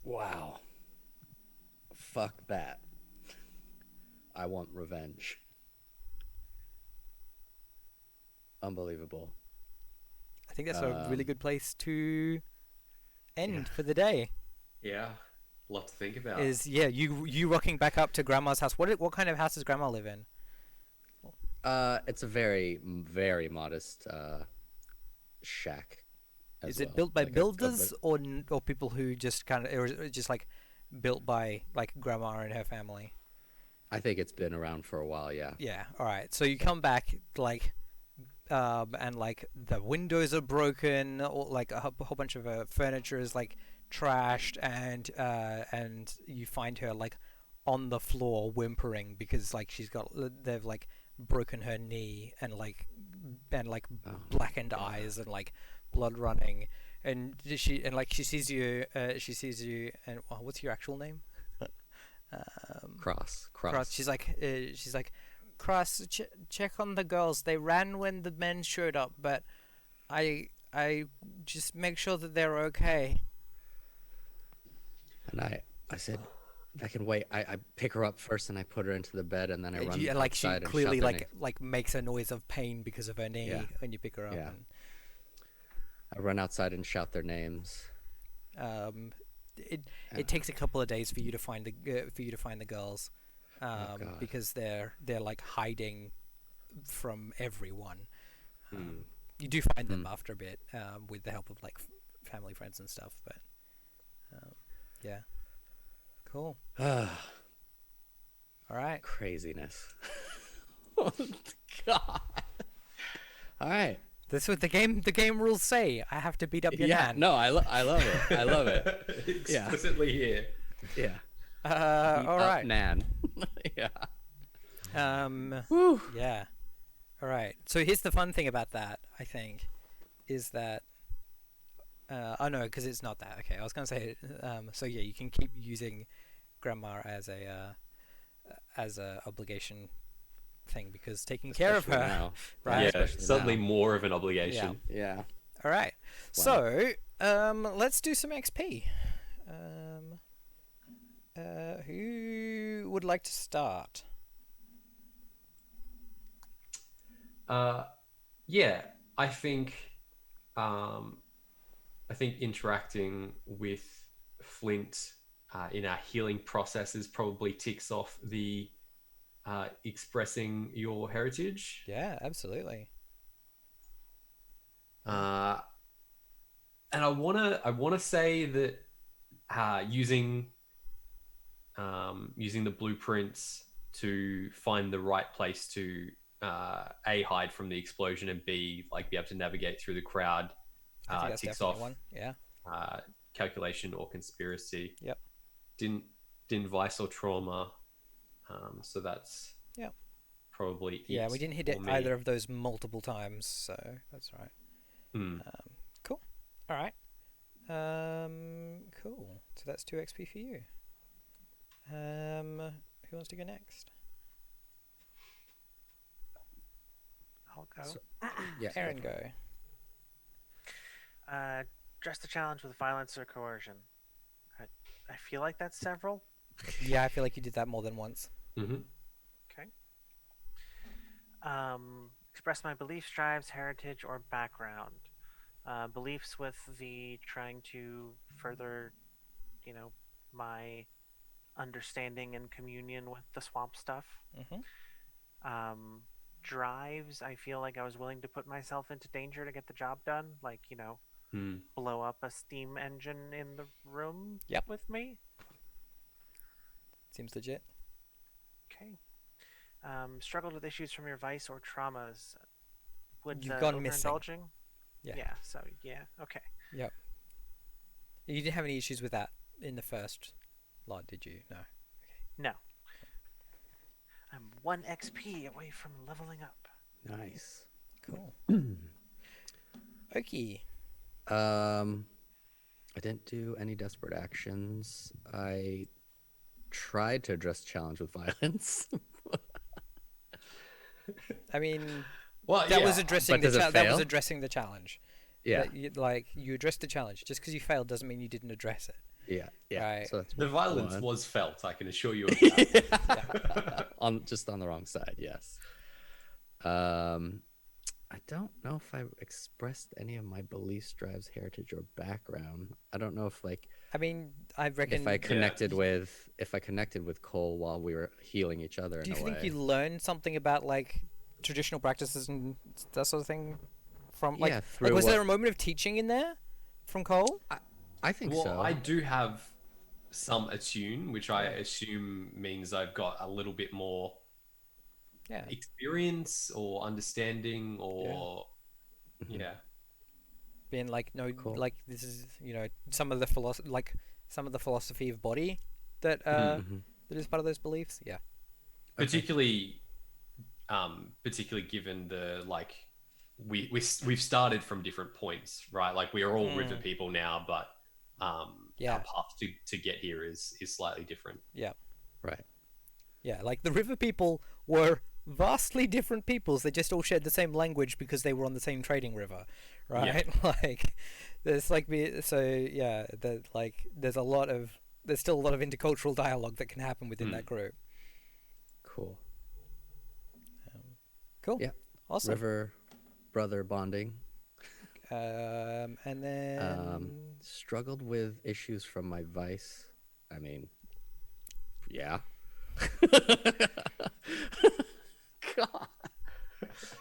S4: Wow. Fuck that. I want revenge. Unbelievable.
S1: I think that's a really good place to end for the day.
S2: Yeah, a lot to think about.
S1: Is you rocking back up to Grandma's house. What kind of house does Grandma live in?
S4: It's a very, very modest shack. As
S1: Is it
S4: well.
S1: built by
S4: Like
S1: builders or people who just kind of, or is it just like built by like grandma and her family?
S4: I think it's been around for a while. Yeah.
S1: Yeah. All right. So you come back like, and like the windows are broken, or like a whole bunch of furniture is like trashed, and you find her like on the floor whimpering because like they've like broken her knee and
S4: Oh,
S1: blackened
S4: God.
S1: eyes and like blood running, and she sees you, and what's your actual name?
S4: Cross.
S1: Cross. She's like, Cross. Check on the girls. They ran when the men showed up, but I just make sure that they're okay.
S4: And I said, I can wait. I pick her up first and I put her into the bed and then I run
S1: And like she
S4: outside and
S1: clearly
S4: shout their
S1: like makes a noise of pain because of her knee
S4: Yeah.
S1: when you pick her up.
S4: Yeah. I run outside and shout their names.
S1: And, it
S4: Uh,
S1: takes a couple of days for you to find the girls,
S4: God.
S1: because they're like hiding from everyone. You do find them after a bit, with the help of like family, friends, and stuff. But yeah, cool. All right.
S4: Craziness. Oh, God. All right.
S1: That's what the game rules say. I have to beat up your
S4: Yeah.
S1: nan.
S4: No, I love it. I love it. Yeah.
S2: Explicitly here.
S4: Yeah.
S1: All right.
S4: Nan. Yeah.
S1: Whew. Yeah. All right. So here's the fun thing about that, I think, is that oh no, because it's not that. Okay, I was gonna say. So yeah, you can keep using grandma as a obligation thing because taking care of her,
S4: Especially now.
S1: right?
S2: Yeah,
S4: Especially
S2: suddenly
S4: now.
S2: more of an obligation.
S4: Yeah.
S1: All right.
S4: Wow.
S1: So let's do some XP. Who would like to start?
S2: Yeah, I think interacting with Flint in our healing processes probably ticks off the expressing your heritage.
S1: Yeah, absolutely.
S2: And I wanna say that using the blueprints to find the right place to A, hide from the explosion, and B, like be able to navigate through the crowd
S1: I think that's
S2: ticks
S1: definitely
S2: off
S1: one. Yeah.
S2: calculation or conspiracy.
S1: Yep.
S2: Didn't vice or trauma. So that's
S1: Yep.
S2: probably it.
S1: Yeah, we didn't hit
S2: for
S1: it
S2: me.
S1: either of those multiple times, so that's right. Cool. All right. Cool. So that's 2 XP for you. Who wants to go next?
S3: I'll go.
S4: Yeah.
S1: Aaron, go.
S3: Dress the challenge with violence or coercion. I feel like that's several.
S1: Yeah, I feel like you did that more than once.
S2: Mm-hmm.
S3: Okay. Express my beliefs, drives, heritage, or background. Beliefs with the trying to further, my understanding and communion with the swamp stuff.
S1: Mm-hmm.
S3: Drives, I feel like I was willing to put myself into danger to get the job done. Like, blow up a steam engine in the room with me.
S1: Seems legit.
S3: Okay. Struggled with issues from your vice or traumas.
S1: You've gone missing.
S3: Overindulging? Yeah. So yeah. Okay.
S1: Yep. You didn't have any issues with that in the first lot, did you? No.
S3: No. I'm 1 XP away from leveling up.
S4: Nice.
S1: Cool. Okay.
S4: I didn't do any desperate actions. I tried to address challenge with violence.
S1: I mean,
S2: Well,
S1: that
S2: yeah,
S1: was addressing
S4: but
S1: the
S4: does it
S1: that was
S4: fail?
S1: addressing the challenge.
S4: Yeah.
S1: You addressed the challenge. Just because you failed doesn't mean you didn't address it.
S4: Yeah.
S1: Right.
S4: So that's
S2: the violence
S4: one.
S2: was felt. I can assure you of that.
S4: Just on the wrong side. Yes. I don't know if I expressed any of my beliefs, drives, heritage, or background. I don't know if
S1: I mean, I reckon.
S4: if I connected with Cole while we were healing each other.
S1: Do you
S4: in a
S1: think
S4: way.
S1: you learned something about like traditional practices and that sort of thing from
S4: Yeah,
S1: like
S4: through
S1: was there
S4: what-
S1: a moment of teaching in there from Cole?
S4: I think
S2: Well,
S4: so.
S2: I do have some attune, which I
S1: Yeah.
S2: assume means I've got a little bit more
S1: Yeah.
S2: experience or understanding or
S4: Mhm.
S2: yeah.
S1: Being like no
S4: Cool.
S1: like this is some of the philosophy of body that
S4: Mhm.
S1: that is part of those beliefs. Yeah.
S4: Okay.
S2: Particularly given the like we've started from different points, right? Like we are all river people now, but
S1: Yeah.
S2: our path to get here is slightly different.
S1: Yeah.
S4: Right.
S1: Yeah, like the river people were vastly different peoples. They just all shared the same language because they were on the same trading river, right? Like, there's like so yeah, that like there's still a lot of intercultural dialogue that can happen within that group.
S4: Cool.
S1: Cool.
S4: Yeah.
S1: Awesome.
S4: River brother bonding.
S1: And then
S4: Struggled with issues from my vice. I mean, yeah. God.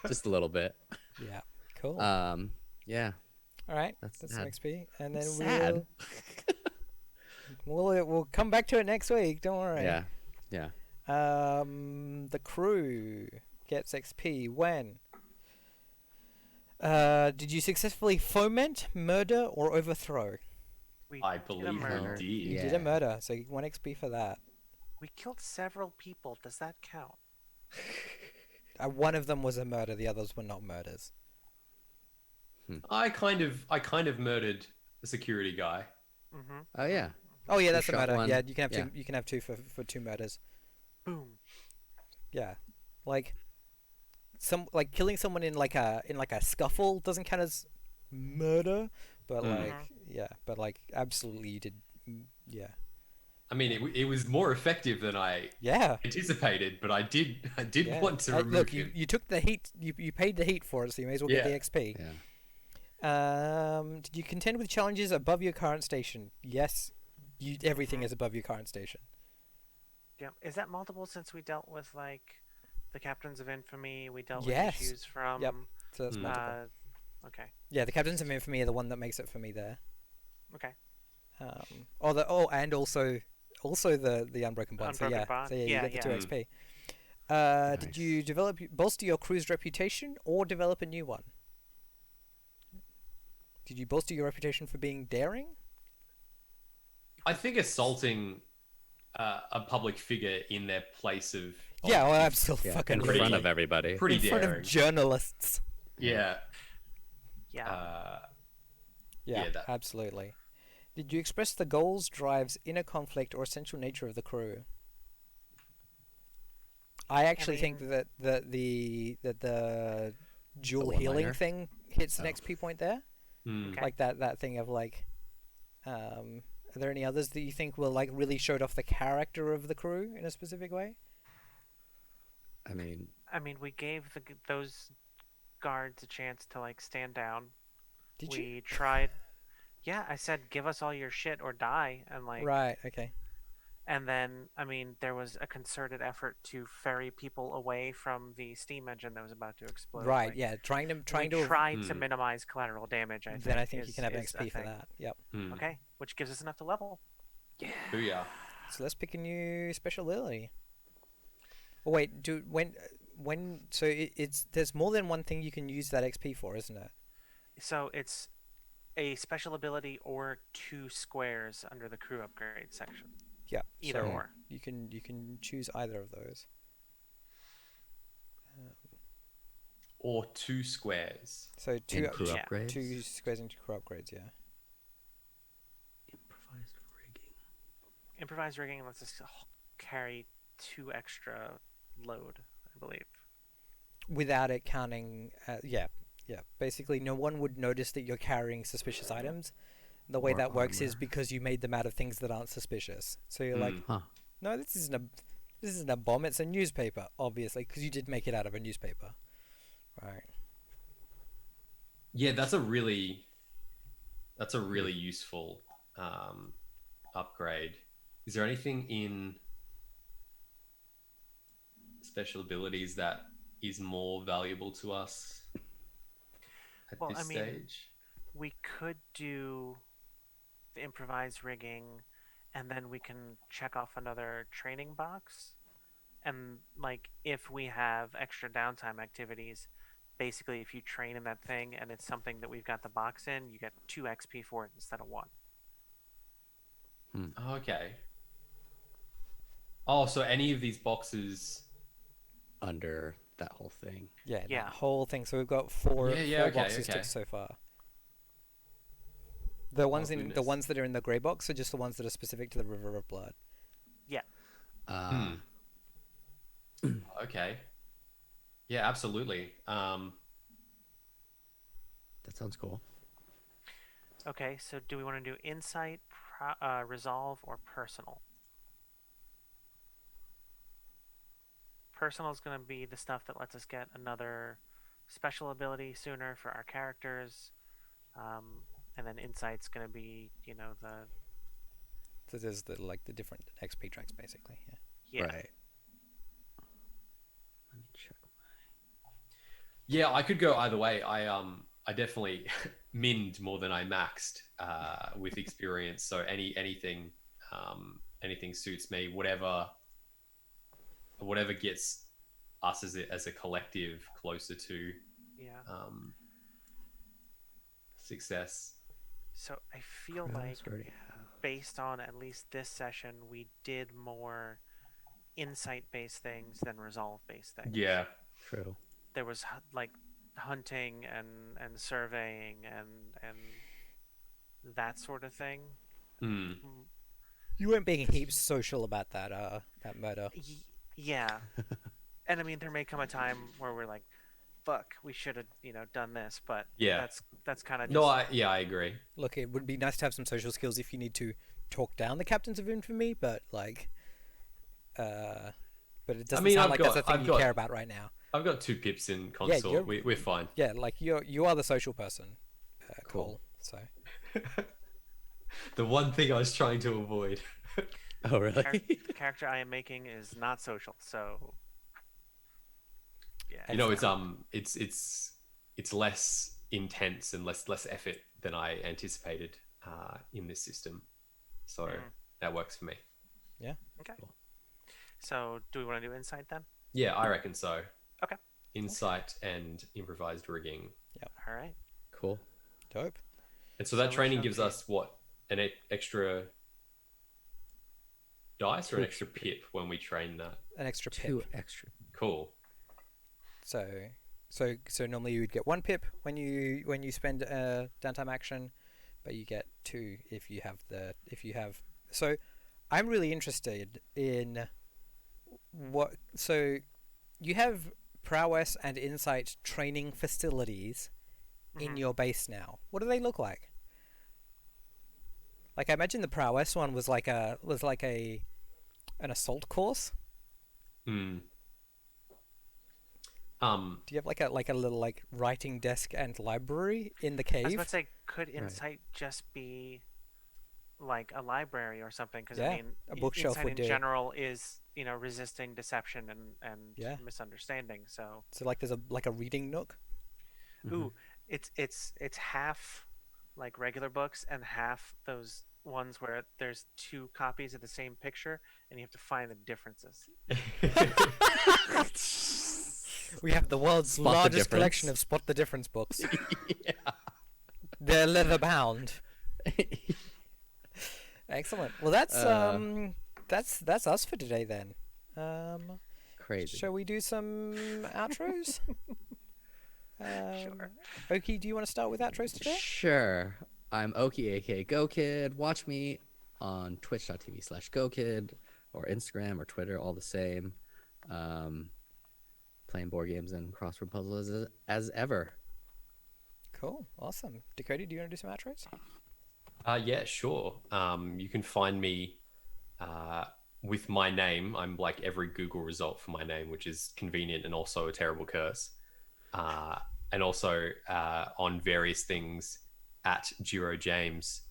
S4: Just a little bit.
S1: yeah, cool.
S4: Yeah.
S1: All right,
S4: that's
S1: that's some
S4: sad.
S1: XP, and then
S4: Sad.
S1: we'll come back to it next week. Don't worry.
S4: Yeah. Yeah.
S1: The crew gets XP when? Did you successfully foment, murder, or overthrow?
S3: We
S2: I
S3: did a
S2: believe
S3: murder.
S2: we did.
S1: You did a murder, so you get 1 XP for that.
S3: We killed several people. Does that count?
S1: One of them was a murder, the others were not murders.
S2: I kind of murdered the security guy.
S3: Mm-hmm.
S4: Oh yeah.
S1: Oh yeah,
S4: You
S1: that's a
S4: shot
S1: murder.
S4: one.
S1: Yeah, you can have
S4: Yeah.
S1: two. You can have two for 2 murders.
S3: Boom.
S1: Yeah, like killing someone in like a scuffle doesn't count as murder, but like absolutely you did. Yeah.
S2: I mean, it was more effective than I
S1: Yeah.
S2: anticipated, but I did
S1: Yeah.
S2: want to remove
S1: look,
S2: him.
S1: you took the heat. You paid the heat for it, so you may as well get the
S2: Yeah.
S1: XP.
S4: Yeah.
S1: Did you contend with challenges above your current station? Yes. Everything is above your current station.
S3: Yeah. Is that multiple since we dealt with like the captains of infamy? We dealt
S1: Yes.
S3: with issues from.
S1: Yep. So that's multiple.
S3: Okay.
S1: Yeah, the captains of infamy are the one that makes it for me there.
S3: Okay.
S1: And also the unbroken bond.
S3: Unbroken
S1: So
S3: bond?
S1: you
S3: Yeah,
S1: get the
S3: yeah.
S1: 2 XP. Did
S4: Nice.
S1: you bolster your crew's reputation or develop a new one? Did you bolster your reputation for being daring?
S2: I think assaulting a public figure in their place of
S1: Yeah, well,
S2: is
S1: absolutely
S4: Yeah.
S1: fucking
S4: In
S2: pretty-
S4: front of everybody.
S2: pretty
S1: in front
S2: daring.
S1: of journalists.
S2: Yeah.
S3: Yeah.
S1: Yeah,
S2: that-
S1: absolutely. Did you express the goals, drives, inner conflict, or essential nature of the crew? I actually think
S3: mean-
S1: that the dual
S4: one-liner?
S1: healing thing hits an
S4: Oh.
S1: XP point there.
S3: Okay.
S1: Like that thing of like, are there any others that you think will like really showed off the character of the crew in a specific way?
S4: I mean,
S3: We gave those guards a chance to like stand down.
S1: Did
S3: we
S1: you?
S3: tried. Yeah, I said give us all your shit or die, and like.
S1: Right. Okay.
S3: And then, there was a concerted effort to ferry people away from the steam engine that was about to explode.
S1: Right.
S3: like,
S1: Yeah. Trying
S3: we
S1: to.
S3: tried to minimize collateral damage.
S1: Then I think you
S3: is-
S1: can have an
S3: is a
S1: XP for
S3: thing.
S1: that. Yep.
S3: Okay, which gives us enough to level.
S2: Booyah.
S1: So let's pick a new special ability. Oh wait, so it's there's more than one thing you can use that XP for, isn't it?
S3: So it's a special ability or 2 squares under the crew upgrade section.
S1: Yeah.
S3: Either
S1: so
S3: or.
S1: You can choose either of those.
S2: Or 2 squares.
S1: So two
S4: in crew
S3: yeah,
S4: upgrades.
S1: 2 squares into crew upgrades. Yeah.
S4: Improvised rigging.
S3: Improvised rigging lets us carry 2 extra load, I believe.
S1: Without it counting, yeah. Basically, no one would notice that you're carrying suspicious items. The way
S4: Or
S1: that works is
S4: armor.
S1: because you made them out of things that aren't suspicious. So you're like,
S4: Huh.
S1: no, this isn't a bomb. It's a newspaper, obviously, because you did make it out of a newspaper, right?
S2: Yeah, that's a really useful upgrade. Is there anything in special abilities that is more valuable to us at
S3: Well,
S2: this
S3: I mean,
S2: stage?
S3: we could do the improvised rigging, and then we can check off another training box. And like, if we have extra downtime activities, basically, if you train in that thing and it's something that we've got the box in, you get 2 XP for it instead of 1.
S2: Okay. Oh, so any of these boxes?
S4: Under that whole thing.
S1: Yeah,
S3: Yeah.
S1: that whole thing. So we've got four
S2: Yeah, okay,
S1: boxes
S2: okay.
S1: ticked so far. The ones the
S2: goodness.
S1: ones that are in the grey box are just the ones that are specific to the River of Blood.
S3: Yeah.
S2: Okay. Yeah, absolutely.
S4: That sounds cool.
S3: Okay, so do we want to do insight, resolve, or personal? Personal is going to be the stuff that lets us get another special ability sooner for our characters. And then insight's going to be, the...
S1: So there's the different XP tracks basically. Yeah.
S3: Yeah.
S4: Right. Let me check.
S2: Yeah, I could go either way. I definitely minned more than I maxed with experience. So anything suits me. Whatever gets us as a collective closer to
S3: Yeah.
S2: success.
S3: So I feel like, based on at least this session, we did more insight-based things than resolve-based things.
S2: Yeah.
S4: True.
S3: There was like hunting and surveying and that sort of thing.
S1: You weren't being heaps social about that murder.
S3: Yeah. And I mean, there may come a time where we're like, fuck, we should have, done this, but
S2: Yeah.
S3: that's kind of just...
S2: No, I agree.
S1: Look, it would be nice to have some social skills if you need to talk down the captains of infamy, but but it doesn't sound like that's a thing you care about right now.
S2: I've got 2 pips in consort. We're fine.
S1: Yeah, like you are the social person,
S4: Cool.
S1: Cole. So
S2: The one thing I was trying to avoid.
S4: Oh, really?
S3: The character I am making is not social, so yeah.
S2: It's less intense and less effort than I anticipated in this system, so that works for me.
S1: Yeah.
S3: Okay. Cool. So do we want to do insight then?
S2: Yeah, I reckon so.
S3: Okay.
S2: Insight and improvised rigging.
S1: Yep.
S3: All right.
S1: Cool. Dope.
S2: And so that training gives us what, an extra dice or an extra pip when we train that?
S1: An extra pip.
S4: 2 extra.
S2: Cool. So
S1: normally you would get 1 pip when you spend a downtime action, but you get 2 if you have. So I'm really interested in what. So you have prowess and insight training facilities in your base now. What do they look like? Like, I imagine the prowess one was like an assault course.
S2: Hmm.
S1: Do you have like a little writing desk and library in the cave?
S3: I was about to say, could insight just be like a library or something? Because I mean,
S1: a bookshelf
S3: insight
S1: would
S3: in
S1: do.
S3: general is resisting deception and misunderstanding. So
S1: there's a reading nook.
S3: Ooh, it's half like regular books and half those ones where there's 2 copies of the same picture and you have to find the differences.
S1: We have the world's largest collection of Spot the Difference books.
S4: Yeah.
S1: They're leather bound. Excellent. Well, that's us for today then.
S4: Crazy.
S1: Shall we do some outros?
S3: Sure.
S1: Oki, do you want to start with outros today?
S4: Sure. I'm Oki, aka GoKid. Watch me on twitch.tv/GoKid or Instagram or Twitter, all the same. Playing board games and crossword puzzles as ever.
S1: Cool. Awesome. Dakota, do you want to do some outros?
S2: Yeah, sure. You can find me with my name. I'm like every Google result for my name, which is convenient and also a terrible curse. And also on various things at Giro James,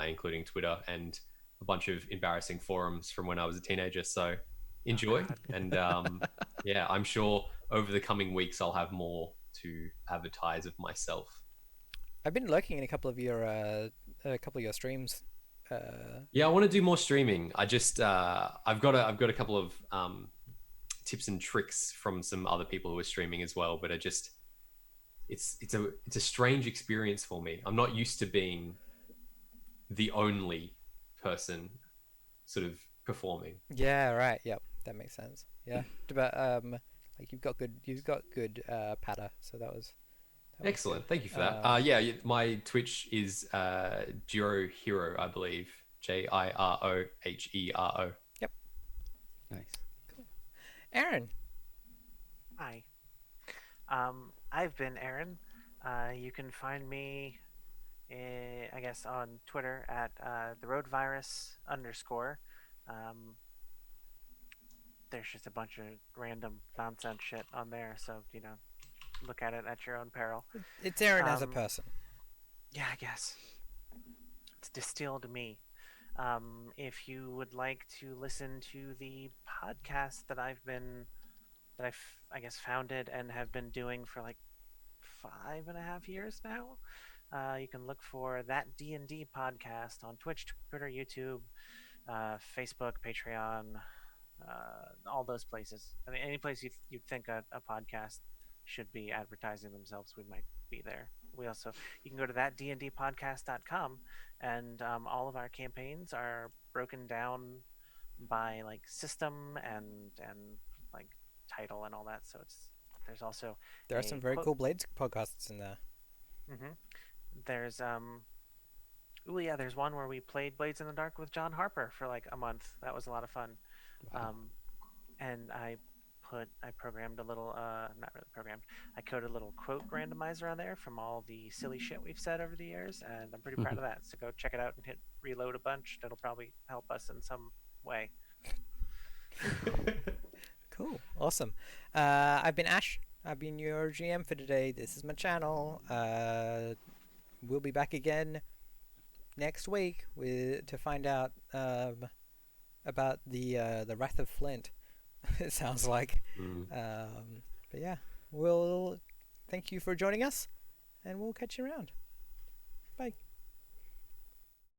S2: including Twitter and a bunch of embarrassing forums from when I was a teenager. So enjoy and yeah, I'm sure over the coming weeks I'll have more to advertise of myself.
S1: I've been lurking in a couple of your streams.
S2: Yeah, I want to do more streaming. I just I've got a couple of tips and tricks from some other people who are streaming as well, but it's a strange experience for me. I'm not used to being the only person sort of performing.
S1: Yeah, right. Yep, that makes sense. Yeah, but like you've got good patter, so that was good.
S2: Excellent. Thank you for that. Yeah, my Twitch is Jiro Hero, I believe. Jirohero.
S1: Yep.
S4: Nice.
S1: Aaron.
S3: Hi. I've been Aaron. You can find me, I guess, on Twitter at the Road Virus _. Um, there's just a bunch of random nonsense shit on there, so look at it at your own peril.
S1: It's Aaron as a person.
S3: Yeah, I guess it's distilled me. If you would like to listen to the podcast that I guess founded and have been doing for like 5.5 years now, you can look for that D&D podcast on Twitch, Twitter, YouTube, Facebook, Patreon, all those places. I mean, any place you'd think a podcast should be advertising themselves, we might be there. You can go to thatdndpodcast.com, and all of our campaigns are broken down by like system and like title and all that. So there's also
S1: There are some very cool Blades podcasts in there.
S3: Mm-hmm. There's there's one where we played Blades in the Dark with John Harper for like a month. That was a lot of fun.
S4: Wow.
S3: And I programmed a little not really programmed. I coded a little quote randomizer on there from all the silly shit we've said over the years, and I'm pretty proud of that. So go check it out and hit reload a bunch. That'll probably help us in some way.
S1: Cool. Awesome. I've been Ash. I've been your GM for today. This is my channel. We'll be back again next week to find out about the Wrath of Flint. It sounds like. But yeah, we'll thank you for joining us, and we'll catch you around. Bye.